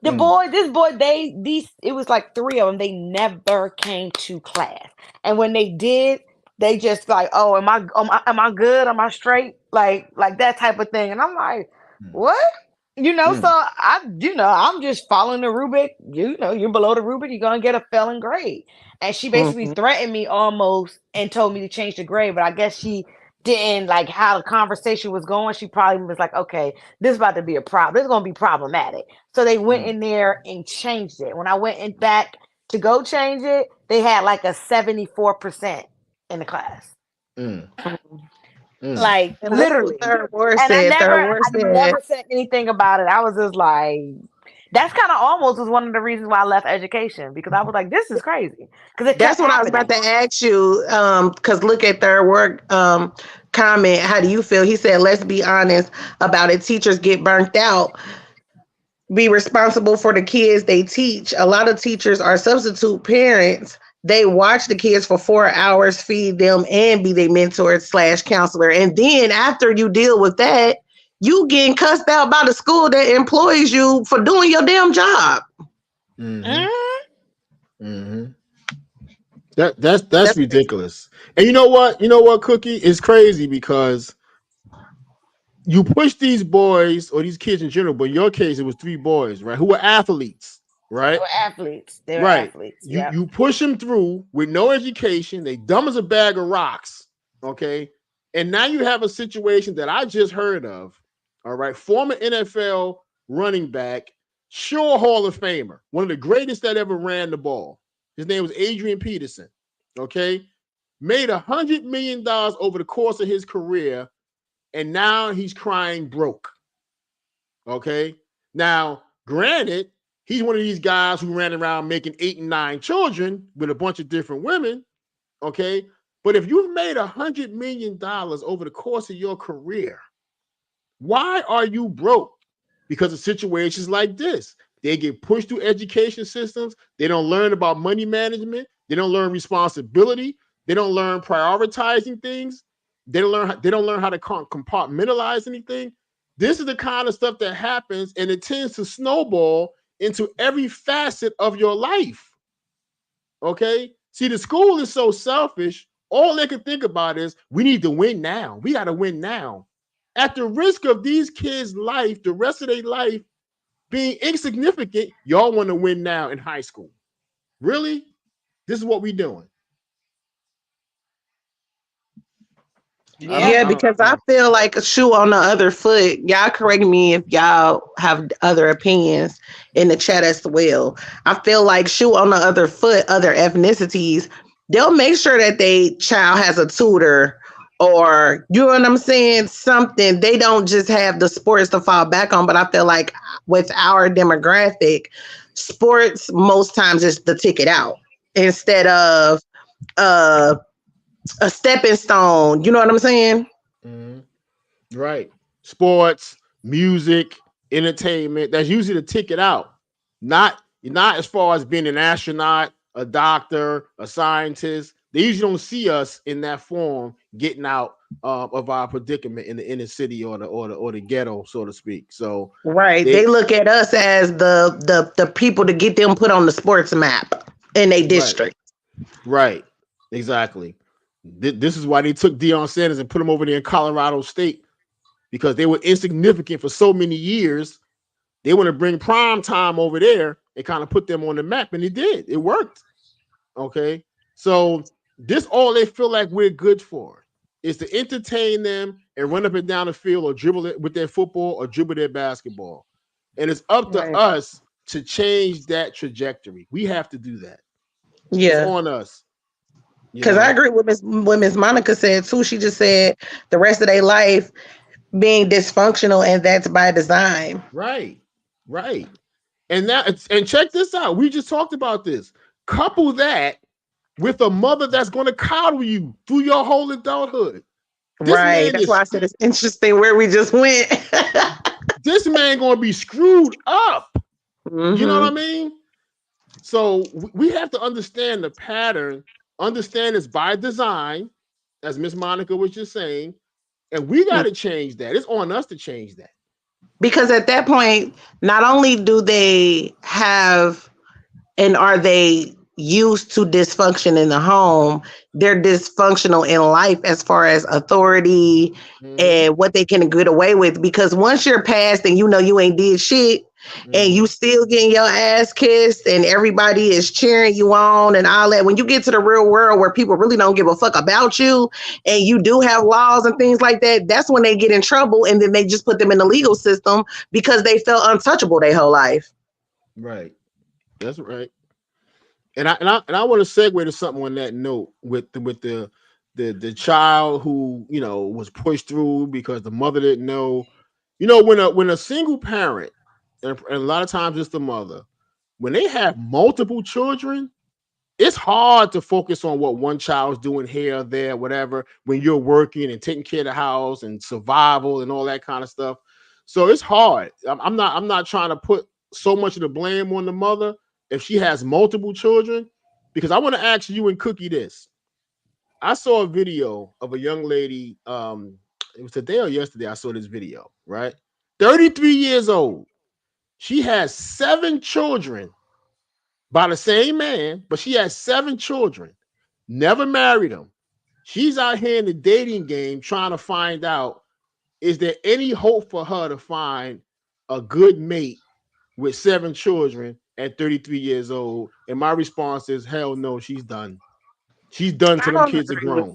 It was like 3 of them. They never came to class. And when they did, they just like, oh, am I good? Am I straight? Like that type of thing. And I'm like, what? So I'm just following the rubric. You're below the rubric, you're gonna get a failing grade. And she basically threatened me almost and told me to change the grade, but I guess she didn't like how the conversation was going. She probably was like, okay, this is about to be a problem. This is gonna be problematic. So they went in there and changed it. When I went in back to go change it, they had like a 74% in the class. Like And literally. Third Ward And said, I never said anything about it. I was just like, that's kind of almost was one of the reasons why I left education, because I was like, this is crazy. Because that's what I was about to ask you. Because look at Third Word comment. How do you feel? He said, let's be honest about it. Teachers get burnt out. Be responsible for the kids they teach. A lot of teachers are substitute parents. They watch the kids for 4 hours, feed them, and be their mentor / counselor. And then after you deal with that, you getting cussed out by the school that employs you for doing your damn job. That's ridiculous. And you know what, Cookie? It's crazy because you push these boys or these kids in general, but in your case, it was 3 boys, right? Who were athletes. Right. They were athletes. Athletes. You push them through with no education. They dumb as a bag of rocks. Okay. And now you have a situation that I just heard of. All right. Former NFL running back, sure Hall of Famer, one of the greatest that ever ran the ball. His name was Adrian Peterson. Okay. Made $100 million over the course of his career. And now he's crying broke. Okay. Now, granted, he's one of these guys who ran around making 8 and 9 children with a bunch of different women, okay? But if you've made $100 million over the course of your career, why are you broke? Because of situations like this. They get pushed through education systems. They don't learn about money management. They don't learn responsibility. They don't learn prioritizing things. They don't learn how to compartmentalize anything. This is the kind of stuff that happens, and it tends to snowball into every facet of your life. Okay? See, the school is so selfish. All they can think about is, we need to win now. We got to win now. At the risk of these kids' life, the rest of their life being insignificant, y'all want to win now in high school. Really? This is what we doing. Yeah, because I feel like a shoe on the other foot. Y'all correct me if y'all have other opinions in the chat as well. I feel like shoe on the other foot, other ethnicities, they'll make sure that they child has a tutor or, you know what I'm saying, something. They don't just have the sports to fall back on. But I feel like with our demographic, sports most times is the ticket out instead of a stepping stone. You know what I'm saying? Right. Sports, music, entertainment. That's usually the ticket out. Not as far as being an astronaut, a doctor, a scientist. They usually don't see us in that form getting out of our predicament in the inner city or the ghetto, so to speak. So they look at us as the people to get them put on the sports map in a district. Right. Exactly. This is why they took Deion Sanders and put him over there in Colorado State, because they were insignificant for so many years. They want to bring prime time over there and kind of put them on the map, and it did. It worked. Okay, so this all they feel like we're good for is to entertain them and run up and down the field or dribble it with their football or dribble their basketball, and it's up to us to change that trajectory. We have to do that. Yeah, it's on us. Because I agree with Miss Monica said too. She just said the rest of their life being dysfunctional, and that's by design. Right. And check this out. We just talked about this. Couple that with a mother that's going to coddle you through your whole adulthood. That's why I said it's interesting where we just went. This man going to be screwed up. You know what I mean? So we have to understand the pattern. Understand it's by design, as Miss Monica was just saying, and we got to change that. It's on us to change that. Because at that point, not only do they have and are they used to dysfunction in the home, they're dysfunctional in life as far as authority and what they can get away with. Because once you're past and you know you ain't did shit and you still getting your ass kissed and everybody is cheering you on and all that, when you get to the real world where people really don't give a fuck about you and you do have laws and things like that, that's when they get in trouble, and then they just put them in the legal system because they felt untouchable their whole life. Right. That's right. And I want to segue to something on that note with the child who, you know, was pushed through because the mother didn't know. You know, when a single parent, and a lot of times it's the mother, when they have multiple children, it's hard to focus on what one child's doing here, there, whatever, when you're working and taking care of the house and survival and all that kind of stuff. So it's hard. I'm not trying to put so much of the blame on the mother if she has multiple children, because I want to ask you and Cookie this. I saw a video of a young lady. It was today or yesterday. I saw this video, right? 33 years old. She has 7 children by the same man, but she has 7 children, never married them. She's out here in the dating game trying to find out, is there any hope for her to find a good mate with 7 children at 33 years old? And my response is, hell no, she's done. She's done till them kids are grown.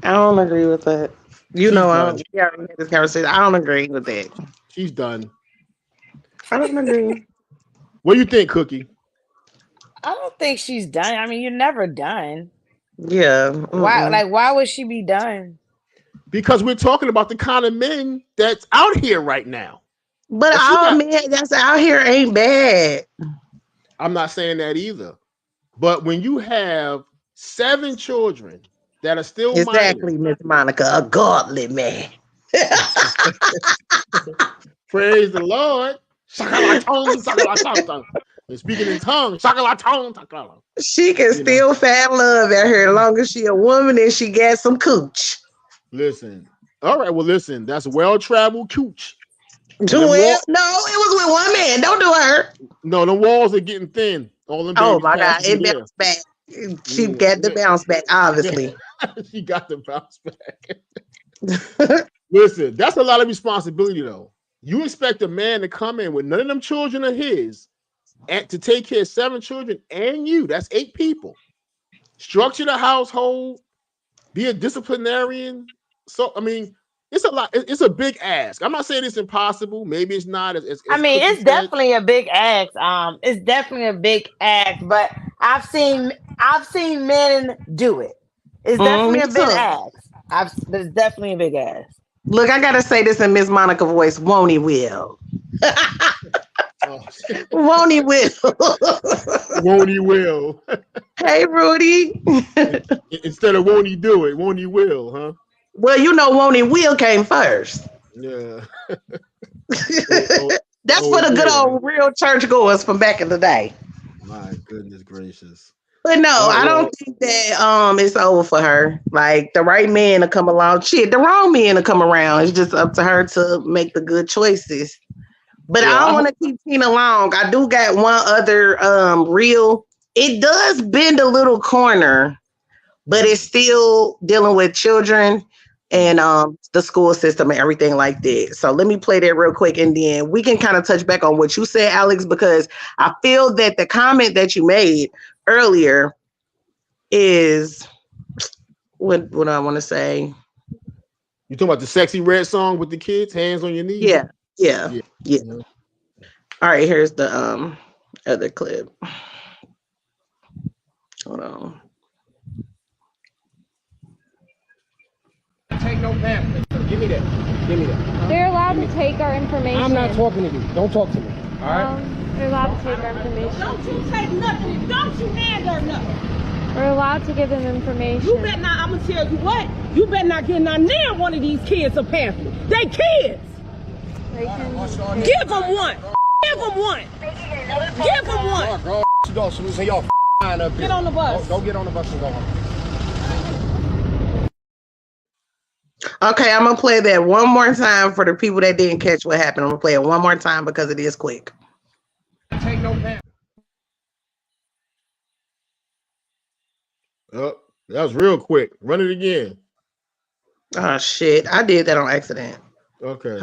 I don't agree with that. You She's know, done. we already had this conversation. I don't agree with that. She's done. I don't agree. What do you think, Cookie? I don't think she's done. I mean, you're never done. Yeah. Why would she be done? Because we're talking about the kind of men that's out here right now. But all men that's out here ain't bad. I'm not saying that either. But when you have 7 children that are still exactly, Miss Monica, a godly man. Praise the Lord. And speaking in tongues. She can still find love out here as long as she a woman and she got some cooch. Listen. All right. Well, listen. That's well-traveled cooch. No, it was with one man. Don't do her. No, the walls are getting thin. All them oh my God, it bounced back. She got the bounce back, obviously. She got the bounce back. Listen, that's a lot of responsibility, though. You expect a man to come in with none of them children of his and to take care of 7 children and you. That's 8 people. Structure the household. Be a disciplinarian. So, I mean, it's a lot. It's a big ask. I'm not saying it's impossible. Maybe it's not. It's definitely a big ask. It's definitely a big ask. But I've seen men do it. It's definitely a big ask. It's definitely a big ask. Look, I gotta say this in Miss Monica voice. Won't he will? Won't he will? Won't he will? Hey, Rudy. Instead of won't he do it, won't he will, huh? Well, you know, won't he will came first. Yeah. That's for the good old real churchgoers from back in the day. My goodness gracious. But no, I don't think that it's over for her. Like the right man to come along. Shit, the wrong man to come around. It's just up to her to make the good choices. But I don't want to keep Tina long. I do got one other reel. It does bend a little corner, but it's still dealing with children and the school system and everything like that. So let me play that real quick, and then we can kind of touch back on what you said, Alex, because I feel that the comment that you made earlier is what I want to say. You talking about the Sexy Red song with the kids, hands on your knees? Yeah. All right, here's the other clip. Hold on. Take no pamphlet. Give me that. They're allowed to take our information. I'm not talking to you. Don't talk to me. All right? They're allowed to take our information. Don't you take nothing. Don't you hand her nothing. We're allowed to give them information. You better not, I'm going to tell you what. You better not get near one of these kids a pamphlet. They kids. Give them one. Give them one. Give them one. Get on the bus. Go get on the bus and go home. Okay, I'm gonna play that one more time for the people that didn't catch what happened. I'm gonna play it one more time because it is quick. Take no pamphlet. Oh, that was real quick. Run it again. Oh shit! I did that on accident. Okay.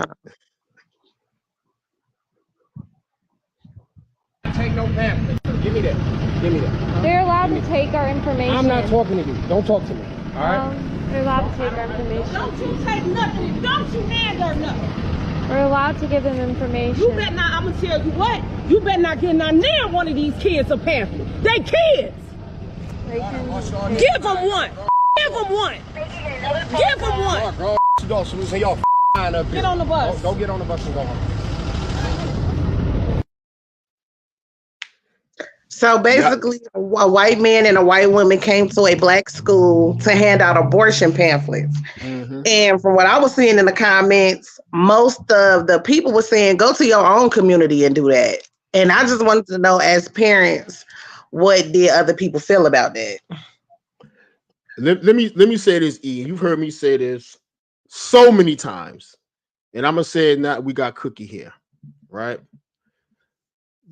Take no pamphlet. Give me that. Give me that. They're allowed to take our information. I'm not talking to you. Don't talk to me. All right? They're allowed to take our information. Don't you take nothing. Don't you hand her nothing. We're allowed to give them information. You better not, I'm gonna tell you what, you better not get not near one of these kids a pamphlet. They kids. They can Give them one. Give them one. Give them one. Girl, you don't say y'all up here. Get on the bus. Go get on the bus and go home. So basically, a white man and a white woman came to a black school to hand out abortion pamphlets. Mm-hmm. And from what I was seeing in the comments, most of the people were saying, go to your own community and do that. And I just wanted to know, as parents, what did other people feel about that? Let me say this, E. You've heard me say this so many times. And I'm going to say it now. We got Cookie here, right?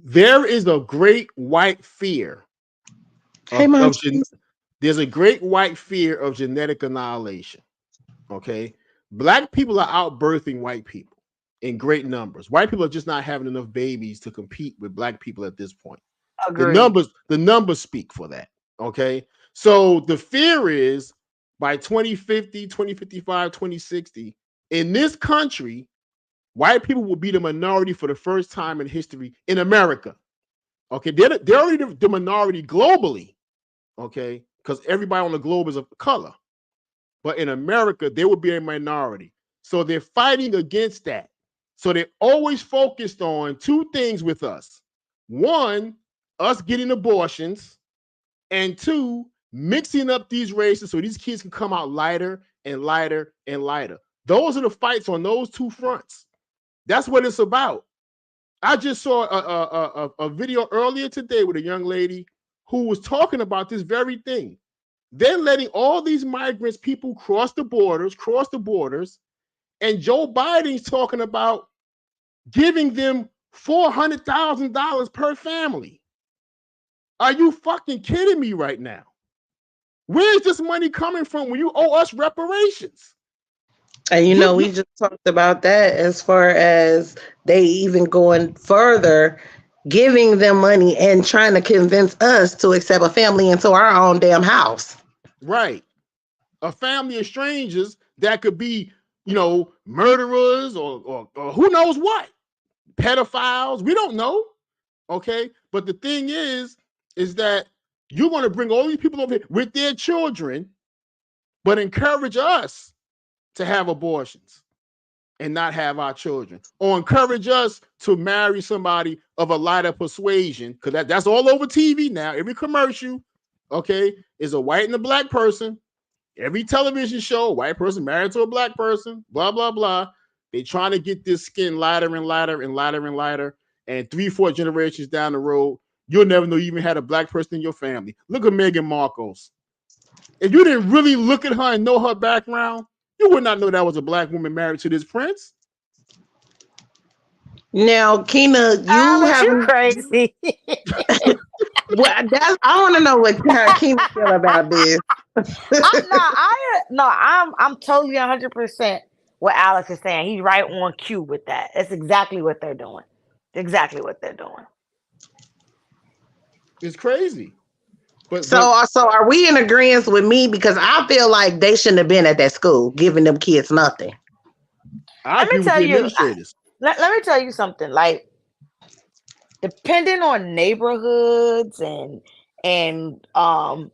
There is a great white fear. There's a great white fear of genetic annihilation. Okay. Black people are out birthing white people in great numbers. White people are just not having enough babies to compete with black people at this point. Agreed. The numbers speak for that. Okay. So the fear is by 2050, 2055, 2060, in this country, white people will be the minority for the first time in history in America. Okay, they're already the minority globally. Okay, because everybody on the globe is of color. But in America, they will be a minority. So they're fighting against that. So they're always focused on two things with us. One, us getting abortions. And two, mixing up these races so these kids can come out lighter and lighter and lighter. Those are the fights on those two fronts. That's what it's about. I just saw a video earlier today with a young lady who was talking about this very thing. They're letting all these migrants, people cross the borders, and Joe Biden's talking about giving them $400,000 per family. Are you fucking kidding me right now? Where's this money coming from when you owe us reparations? And we just talked about that as far as they even going further, giving them money and trying to convince us to accept a family into our own damn house. Right. A family of strangers that could be, murderers or who knows what. Pedophiles. We don't know. Okay. But the thing is that you're going to bring all these people over here with their children, but encourage us to have abortions and not have our children, or encourage us to marry somebody of a lighter persuasion, because that's all over TV now. Every commercial, okay, is a white and a black person. Every television show, a white person married to a black person, blah, blah, blah. They're trying to get this skin lighter and lighter and lighter and lighter. And 3-4 generations down the road, you'll never know you even had a black person in your family. Look at Meghan Markle's. If you didn't really look at her and know her background, you would not know that was a black woman married to this prince. Now, Keena, you crazy. I want to know what Keena feel about this. I'm totally 100% what Alex is saying. He's right on cue with that. That's exactly what they're doing. It's crazy. But so are we in agreement with me? Because I feel like they shouldn't have been at that school giving them kids nothing. Let me tell you something. Like, depending on neighborhoods and the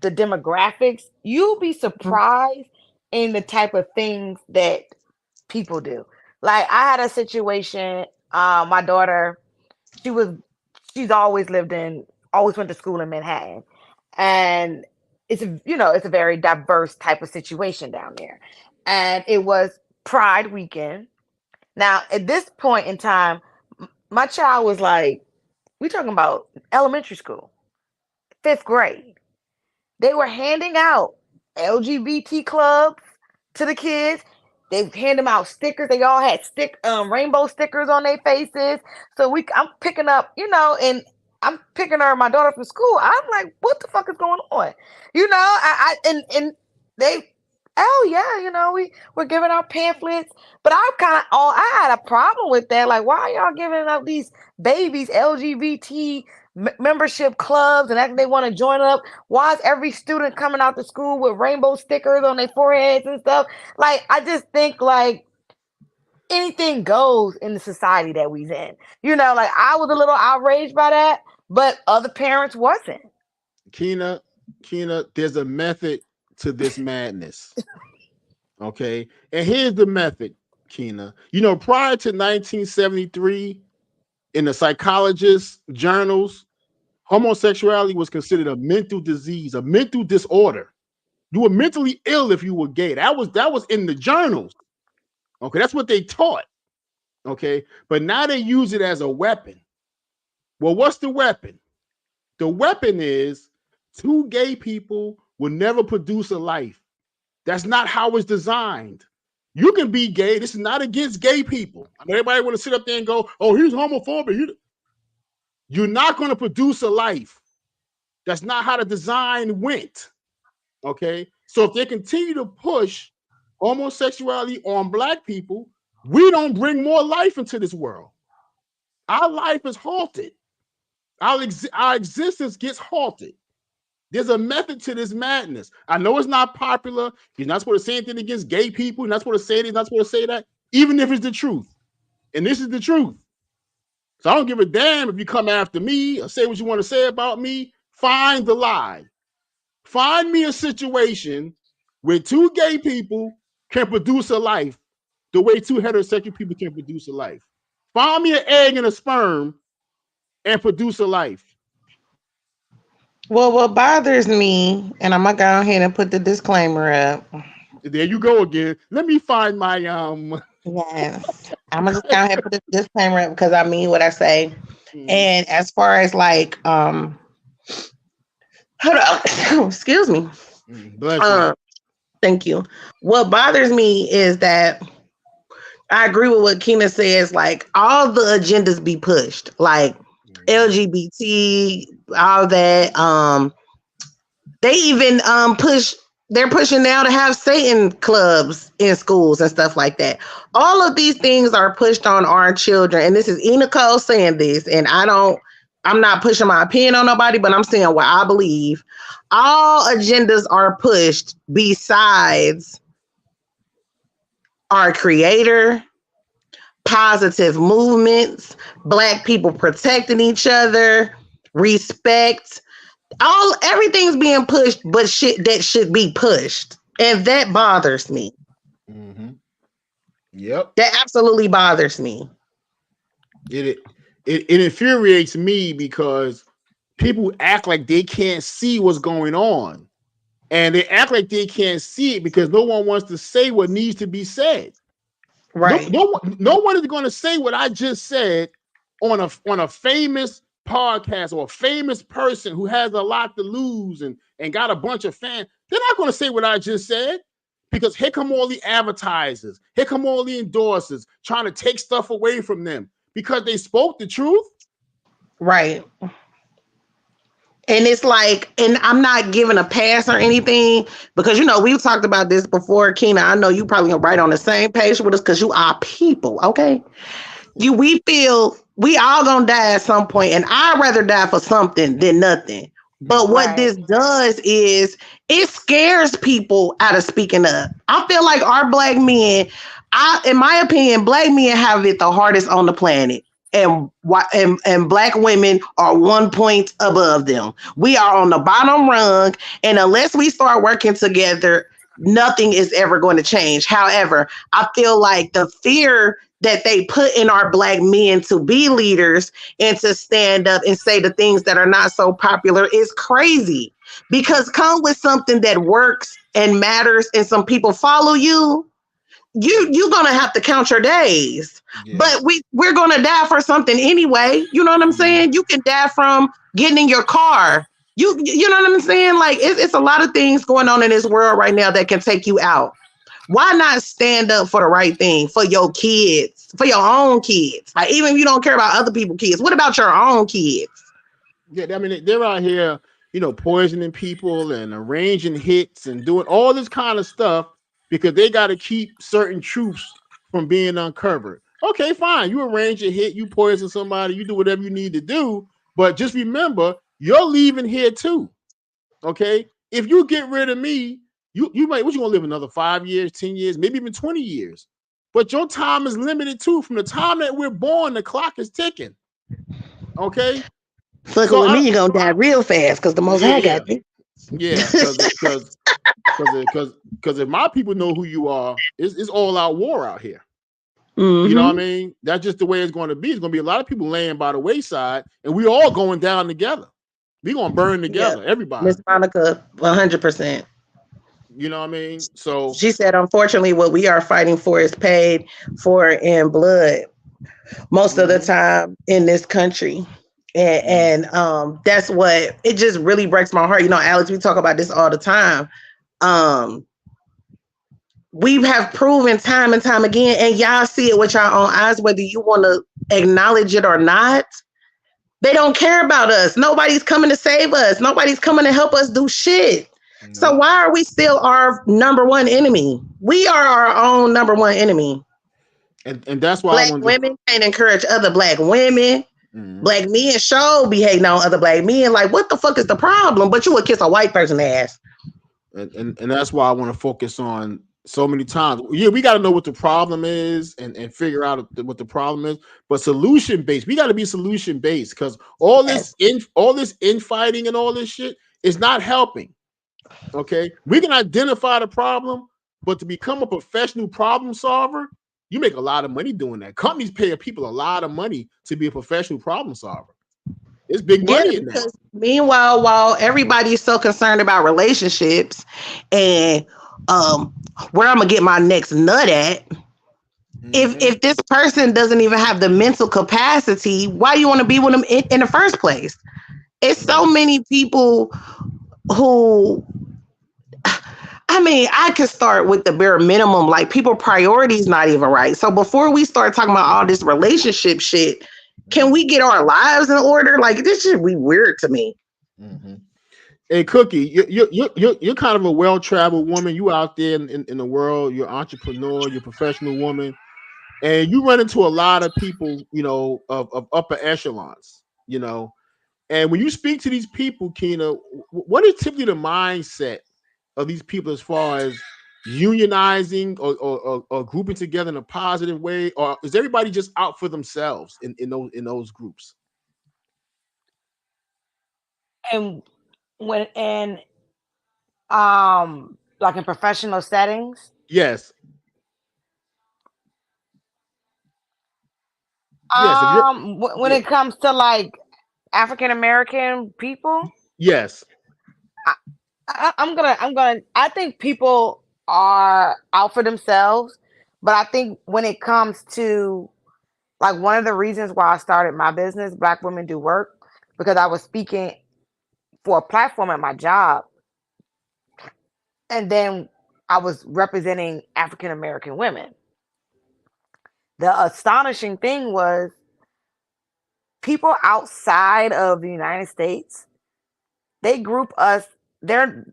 demographics, you'll be surprised in the type of things that people do. Like, I had a situation. My daughter, she's always went to school in Manhattan, and it's a very diverse type of situation down there. And it was Pride weekend. Now, at this point in time, my child was like, we're talking about elementary school, 5th grade. They were handing out LGBT clubs to the kids. They hand them out stickers. They all had rainbow stickers on their faces. So I'm picking up, and I'm picking her, my daughter from school. I'm like, what the fuck is going on? You know, and they, oh yeah, you know, we're giving out pamphlets, but I had a problem with that. Like, why are y'all giving out these babies LGBT membership clubs and that they want to join up? Why is every student coming out to school with rainbow stickers on their foreheads and stuff? Like, I just think like anything goes in the society that we're in. You know, like I was a little outraged by that, but other parents wasn't. Keena, there's a method to this madness. Okay. And here's the method, Keena. You know, prior to 1973, in the psychologist journals, homosexuality was considered a mental disease, a mental disorder. You were mentally ill if you were gay. That was in the journals. Okay, that's what they taught. Okay, but now they use it as a weapon. Well, what's the weapon? The weapon is two gay people will never produce a life. That's not how it's designed. You can be gay. This is not against gay people. I mean, everybody want to sit up there and go, oh, he's homophobic. You're not going to produce a life. That's not how the design went. Okay, so if they continue to push homosexuality on Black people, we don't bring more life into this world. Our life is halted. Our existence gets halted. There's a method to this madness. I know it's not popular. You're not supposed to say anything against gay people. You're not supposed to say this, you're not supposed to say that, even if it's the truth. And this is the truth. So I don't give a damn if you come after me or say what you want to say about me. Find the lie. Find me a situation where two gay people can produce a life the way two heterosexual people can produce a life. Find me an egg and a sperm and produce a life. Well, what bothers me, and I'm gonna go ahead and put the disclaimer up. There you go again. Let me find my Yes, I'm gonna just go ahead and put the disclaimer up because I mean what I say. And as far as like hold on, excuse me. Thank you. What bothers me is that I agree with what Keena says. Like all the agendas be pushed, like LGBT, all that. They even they're pushing now to have Satan clubs in schools and stuff like that. All of these things are pushed on our children. And this is EsessionByEnicole saying this. And I'm not pushing my opinion on nobody, but I'm saying what I believe. All agendas are pushed besides our creator, positive movements, Black people protecting each other, respect. Everything's being pushed, but shit that should be pushed. And that bothers me. Mm-hmm. Yep. That absolutely bothers me. It infuriates me because people act like they can't see what's going on. And they act like they can't see it because no one wants to say what needs to be said. Right. No one is going to say what I just said on a famous podcast or a famous person who has a lot to lose and got a bunch of fans. They're not going to say what I just said because here come all the advertisers. Here come all the endorsers trying to take stuff away from them because they spoke the truth. Right. And it's like, and I'm not giving a pass or anything because, you know, we've talked about this before, Keena. I know you probably are right on the same page with us because you are people, okay? We feel we all gonna die at some point, and I'd rather die for something than nothing. But what this does is it scares people out of speaking up. I feel like our Black men, in my opinion, Black men have it the hardest on the planet. And Black women are 1 point above them. We are on the bottom rung, and unless we start working together, nothing is ever going to change. However, I feel like the fear that they put in our Black men to be leaders and to stand up and say the things that are not so popular is crazy. Because come with something that works and matters, and some people follow you. You're gonna have to count your days. Yeah. But we're gonna die for something anyway. You know what I'm saying? You can die from getting in your car. You know what I'm saying? Like it's a lot of things going on in this world right now that can take you out. Why not stand up for the right thing for your kids, for your own kids? Like even if you don't care about other people's kids, what about your own kids? Yeah, I mean, they're out here, poisoning people and arranging hits and doing all this kind of stuff because they got to keep certain truths from being uncovered. Okay, fine. You arrange a hit, you poison somebody, you do whatever you need to do, but just remember, you're leaving here too. Okay, if you get rid of me, you might gonna live another 5 years, 10 years, maybe even 20 years. But your time is limited too. From the time that we're born, the clock is ticking. Okay. Fucking with me, you're gonna die real fast because the Most High got me. Yeah, because if my people know who you are, it's all out war out here. You know what I mean? That's just the way it's going to be. It's going to be a lot of people laying by the wayside, and we all going down together. We're going to burn together, everybody. Miss Monica, 100%. You know what I mean? So she said, unfortunately, what we are fighting for is paid for in blood most of the time in this country. And that's what it just really breaks my heart. Alex, we talk about this all the time. We have proven time and time again, and y'all see it with your own eyes, whether you want to acknowledge it or not. They don't care about us. Nobody's coming to save us. Nobody's coming to help us do shit. No. So why are we still our number one enemy? We are our own number one enemy. And that's why Black women can't encourage other Black women. Black men show be hating on other Black men. Like, what the fuck is the problem? But you would kiss a white person's ass. And that's why I want to focus on so many times. Yeah, we got to know what the problem is and figure out what the problem is. But solution based, we got to be solution based because all this infighting and all this shit is not helping. Okay, we can identify the problem, but to become a professional problem solver, you make a lot of money doing that. Companies pay people a lot of money to be a professional problem solver. It's big money in that. Meanwhile, while everybody is so concerned about relationships and where I'm gonna get my next nut at, if this person doesn't even have the mental capacity, why do you want to be with them in the first place? It's so many people who, I could start with the bare minimum, like people priorities not even right. So before we start talking about all this relationship shit, can we get our lives in order? Like, this should be weird to me. Hey, Cookie, you're kind of a well-traveled woman. You out there in the world. You're an entrepreneur. You're a professional woman, and you run into a lot of people, of upper echelons, And when you speak to these people, Keena, what is typically the mindset of these people as far as unionizing or grouping together in a positive way, or is everybody just out for themselves in those groups? And like in professional settings? Yes. When it comes to like African American people? Yes. I think people are out for themselves, but I think when it comes to like one of the reasons why I started my business, Black Women Do Work, because I was speaking for a platform at my job. And then I was representing African American women. The astonishing thing was people outside of the United States, they group us, they're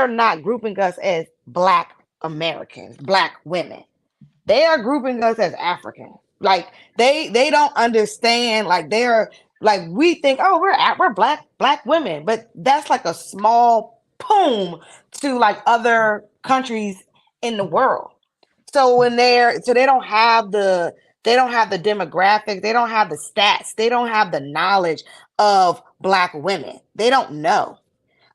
not grouping us as Black Americans, Black women. They are grouping us as African. Like they don't understand, like they're like, we think, oh, we're black women, but that's like a small poem to like other countries in the world. So they don't have the demographics, they don't have the stats, they don't have the knowledge of Black women. They don't know.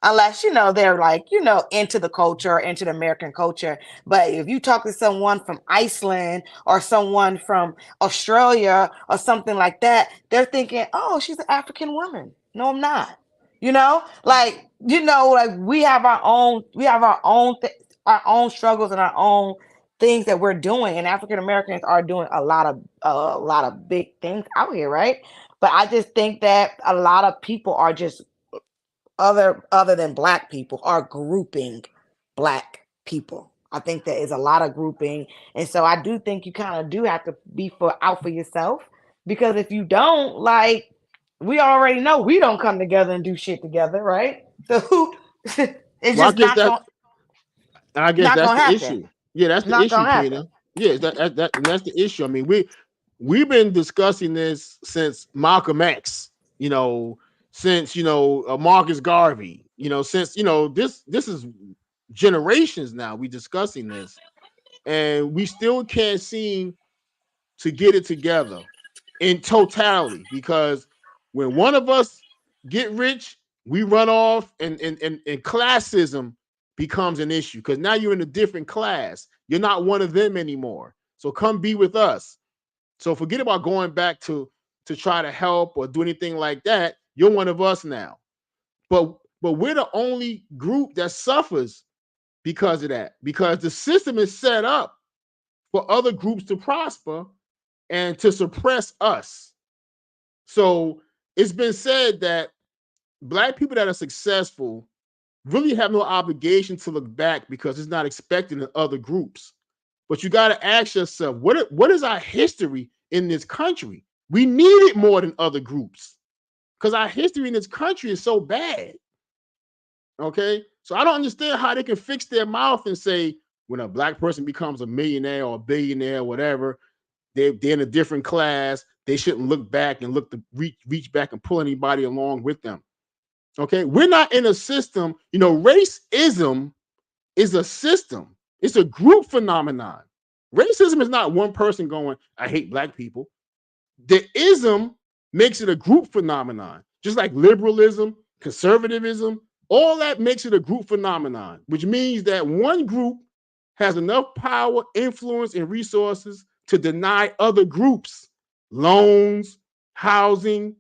Unless, they're like, into the culture, into the American culture. But if you talk to someone from Iceland or someone from Australia or something like that, they're thinking, oh, she's an African woman. No, I'm not. Like we have our own struggles and our own things that we're doing. And African Americans are doing a lot of big things out here, right? But I just think that a lot of people are just other than Black people are grouping Black people. I think there is a lot of grouping. And so I do think you kind of do have to be out for yourself, because if you don't, like, we already know we don't come together and do shit together, right? So it's just not going. I guess that's the issue. Yeah, that's the issue, Tina. Yeah, that's the issue. I mean, we've been discussing this since Malcolm X, since Marcus Garvey, since this is generations now. We discussing this, and we still can't seem to get it together in totality, because when one of us get rich, we run off, and classism becomes an issue, because now you're in a different class. You're not one of them anymore. So come be with us. So forget about going back to try to help or do anything like that. You're one of us now. But we're the only group that suffers because of that, because the system is set up for other groups to prosper and to suppress us. So it's been said that Black people that are successful really have no obligation to look back, because it's not expected in other groups. But you got to ask yourself, what is our history in this country? We need it more than other groups, because our history in this country is so bad. Okay, so I don't understand how they can fix their mouth and say when a Black person becomes a millionaire or a billionaire or whatever, they're in a different class. They shouldn't look back and look to reach back and pull anybody along with them. Okay, we're not in a system. Racism is a system. It's a group phenomenon. Racism is not one person going, I hate Black people. The ism makes it a group phenomenon, just like liberalism, conservatism, all that makes it a group phenomenon, which means that one group has enough power, influence, and resources to deny other groups loans, housing,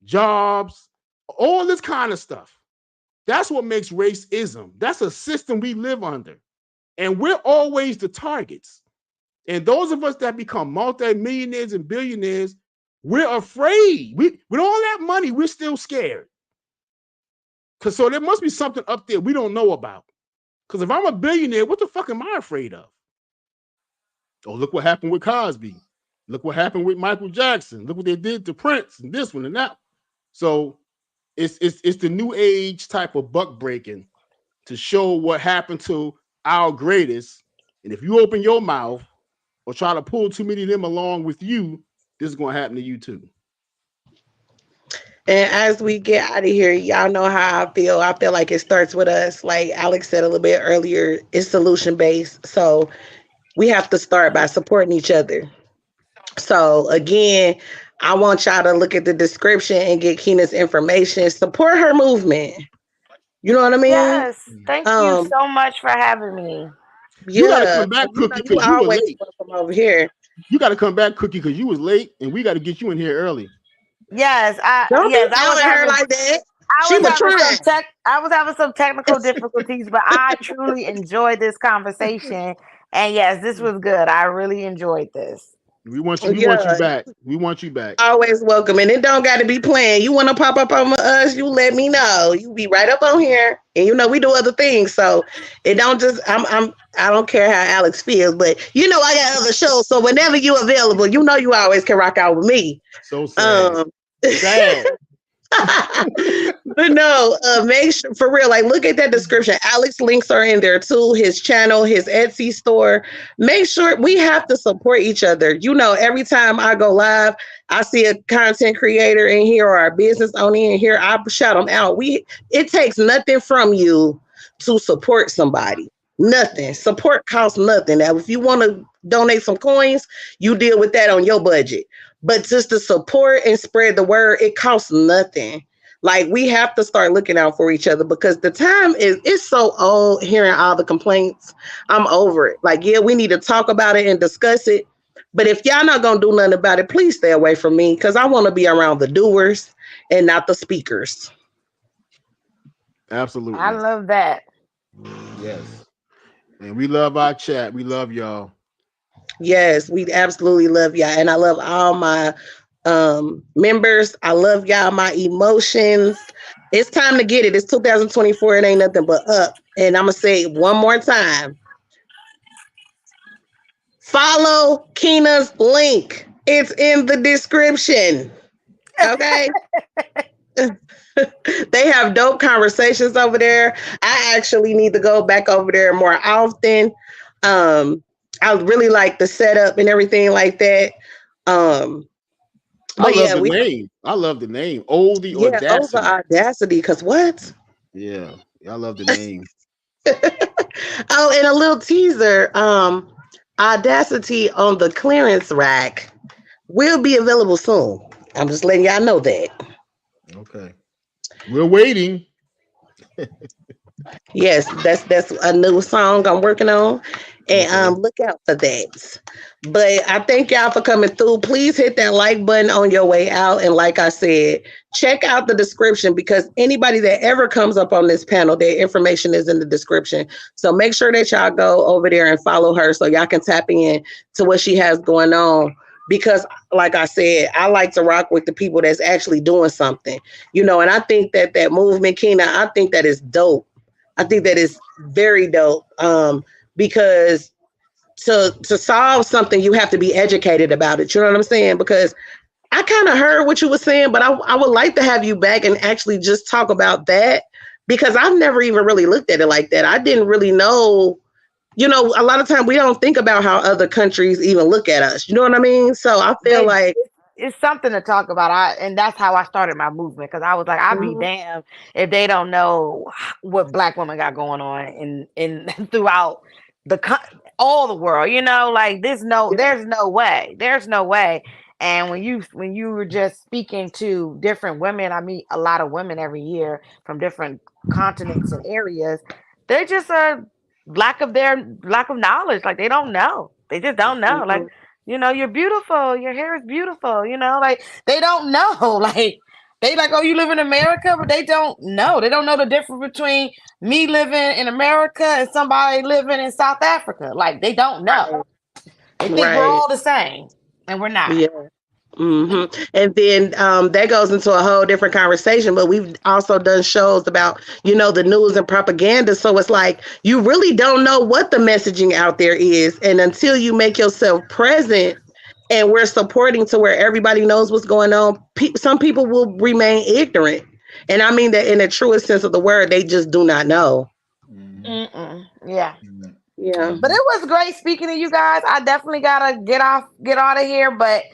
jobs, all this kind of stuff. That's what makes racism. That's a system we live under. And we're always the targets. And those of us that become multimillionaires and billionaires, we're afraid. With all that money, we're still scared. So there must be something up there we don't know about. Because if I'm a billionaire, what the fuck am I afraid of? Oh, look what happened with Cosby. Look what happened with Michael Jackson. Look what they did to Prince and this one and that. So it's the new age type of buck breaking to show what happened to our greatest. And if you open your mouth or try to pull too many of them along with you, this is going to happen to you too. And as we get out of here, y'all know how I feel. I feel like it starts with us. Like Alex said a little bit earlier, it's solution-based. So we have to start by supporting each other. So again, I want y'all to look at the description and get Keena's information. Support her movement. You know what I mean? Yes. Thank you so much for having me. You gotta come back, Cookie, because you were late. Come over here. You gotta come back, Cookie, because you was late, and we got to get you in here early. Yes, I was her like that. I was having some technical difficulties, but I truly enjoyed this conversation. And yes, this was good. I really enjoyed this. We want you. We want you back. We want you back. Always welcome, and it don't got to be planned. You want to pop up on us? You let me know. You be right up on here, and we do other things. So it don't just. I don't care how Alex feels, but I got other shows. So whenever you available, you always can rock out with me. So sad. Sad. But no, make sure, for real, look at that description. Alex links are in there too, his channel, his Etsy store. Make sure we have to support each other. Every time I go live, I see a content creator in here or a business owner in here, I shout them out. It takes nothing from you to support somebody. Nothing. Support costs nothing. Now, if you want to donate some coins, you deal with that on your budget. But just to support and spread the word, it costs nothing. We have to start looking out for each other, because the time it's so old hearing all the complaints. I'm over it. We need to talk about it and discuss it. But if y'all not going to do nothing about it, please stay away from me, because I want to be around the doers and not the speakers. Absolutely. I love that. Yes. And we love our chat. We love y'all. Yes, we absolutely love y'all. And I love all my members. I love y'all, my emotions. It's time to get it. It's 2024. It ain't nothing but up. And I'm going to say it one more time. Follow Keena's link. It's in the description. Okay. They have dope conversations over there. I actually need to go back over there more often. I really like the setup and everything like that. I love the name. Oldie Audacity. Audacity, because what? Yeah, I love the name. Oh, and a little teaser. Audacity on the clearance rack will be available soon. I'm just letting y'all know that. Okay. We're waiting. Yes, that's a new song I'm working on. And look out for that. But I thank y'all for coming through. Please hit that like button on your way out. And like I said, check out the description, because anybody that ever comes up on this panel, their information is in the description. So make sure that y'all go over there and follow her so y'all can tap in to what she has going on. Because like I said, I like to rock with the people that's actually doing something, and I think that movement, Keena, I think that is dope. I think that is very dope. Because to solve something, you have to be educated about it. You know what I'm saying? Because I kind of heard what you were saying, but I would like to have you back and actually just talk about that, because I've never even really looked at it like that. I didn't really know, a lot of times we don't think about how other countries even look at us. You know what I mean? So I feel like it's something to talk about. And that's how I started my movement, because I was like, I'd be damned if they don't know what Black women got going on in throughout all the world. Like there's no way. And when you were just speaking to different women, I meet a lot of women every year from different continents and areas. They're just a lack of knowledge. Like they don't know. They just don't know. Like, you're beautiful. Your hair is beautiful. Like they don't know. Like they like, oh, you live in America, but they don't know. They don't know the difference between me living in America and somebody living in South Africa. Like they don't know. They think we're all the same, and we're not. Yeah. Mm-hmm. And then that goes into a whole different conversation, but we've also done shows about, the news and propaganda. So it's like, you really don't know what the messaging out there is. And until you make yourself present and we're supporting to where everybody knows what's going on, some people will remain ignorant. And I mean that in the truest sense of the word, they just do not know. Yeah. Yeah. But it was great speaking to you guys. I definitely gotta get out of here, but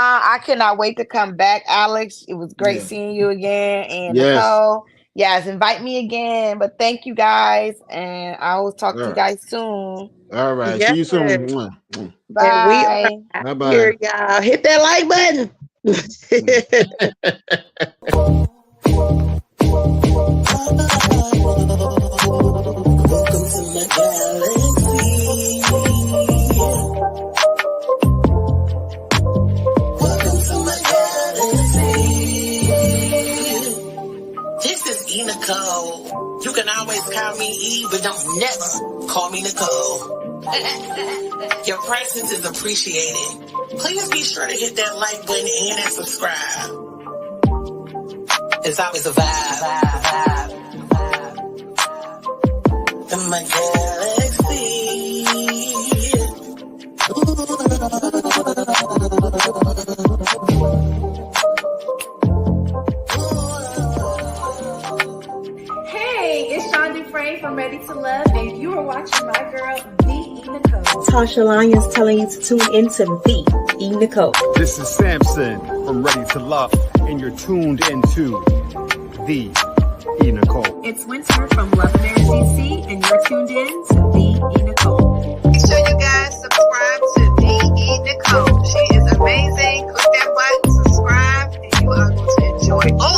I cannot wait to come back, Alex. It was great seeing you again. And Nicole, invite me again. But thank you guys, and I will talk to you guys soon. All right, see you soon. Bye. Bye. Here, y'all. Hit that like button. EsessionByEnicole. You can always call me E, but don't never call me Nicole. Your presence is appreciated. Please be sure to hit that like button and that subscribe. It's always a vibe. In my galaxy. From Ready to Love, and you are watching my girl, TheeEnicole. Tasha Lyons telling you to tune into TheeEnicole. This is Samson from Ready to Love, and you're tuned into TheeEnicole. It's Winter from Love America DC, and you're tuned in to TheeEnicole. Make sure you guys subscribe to TheeEnicole. She is amazing. Click that button, subscribe, and you are going to enjoy all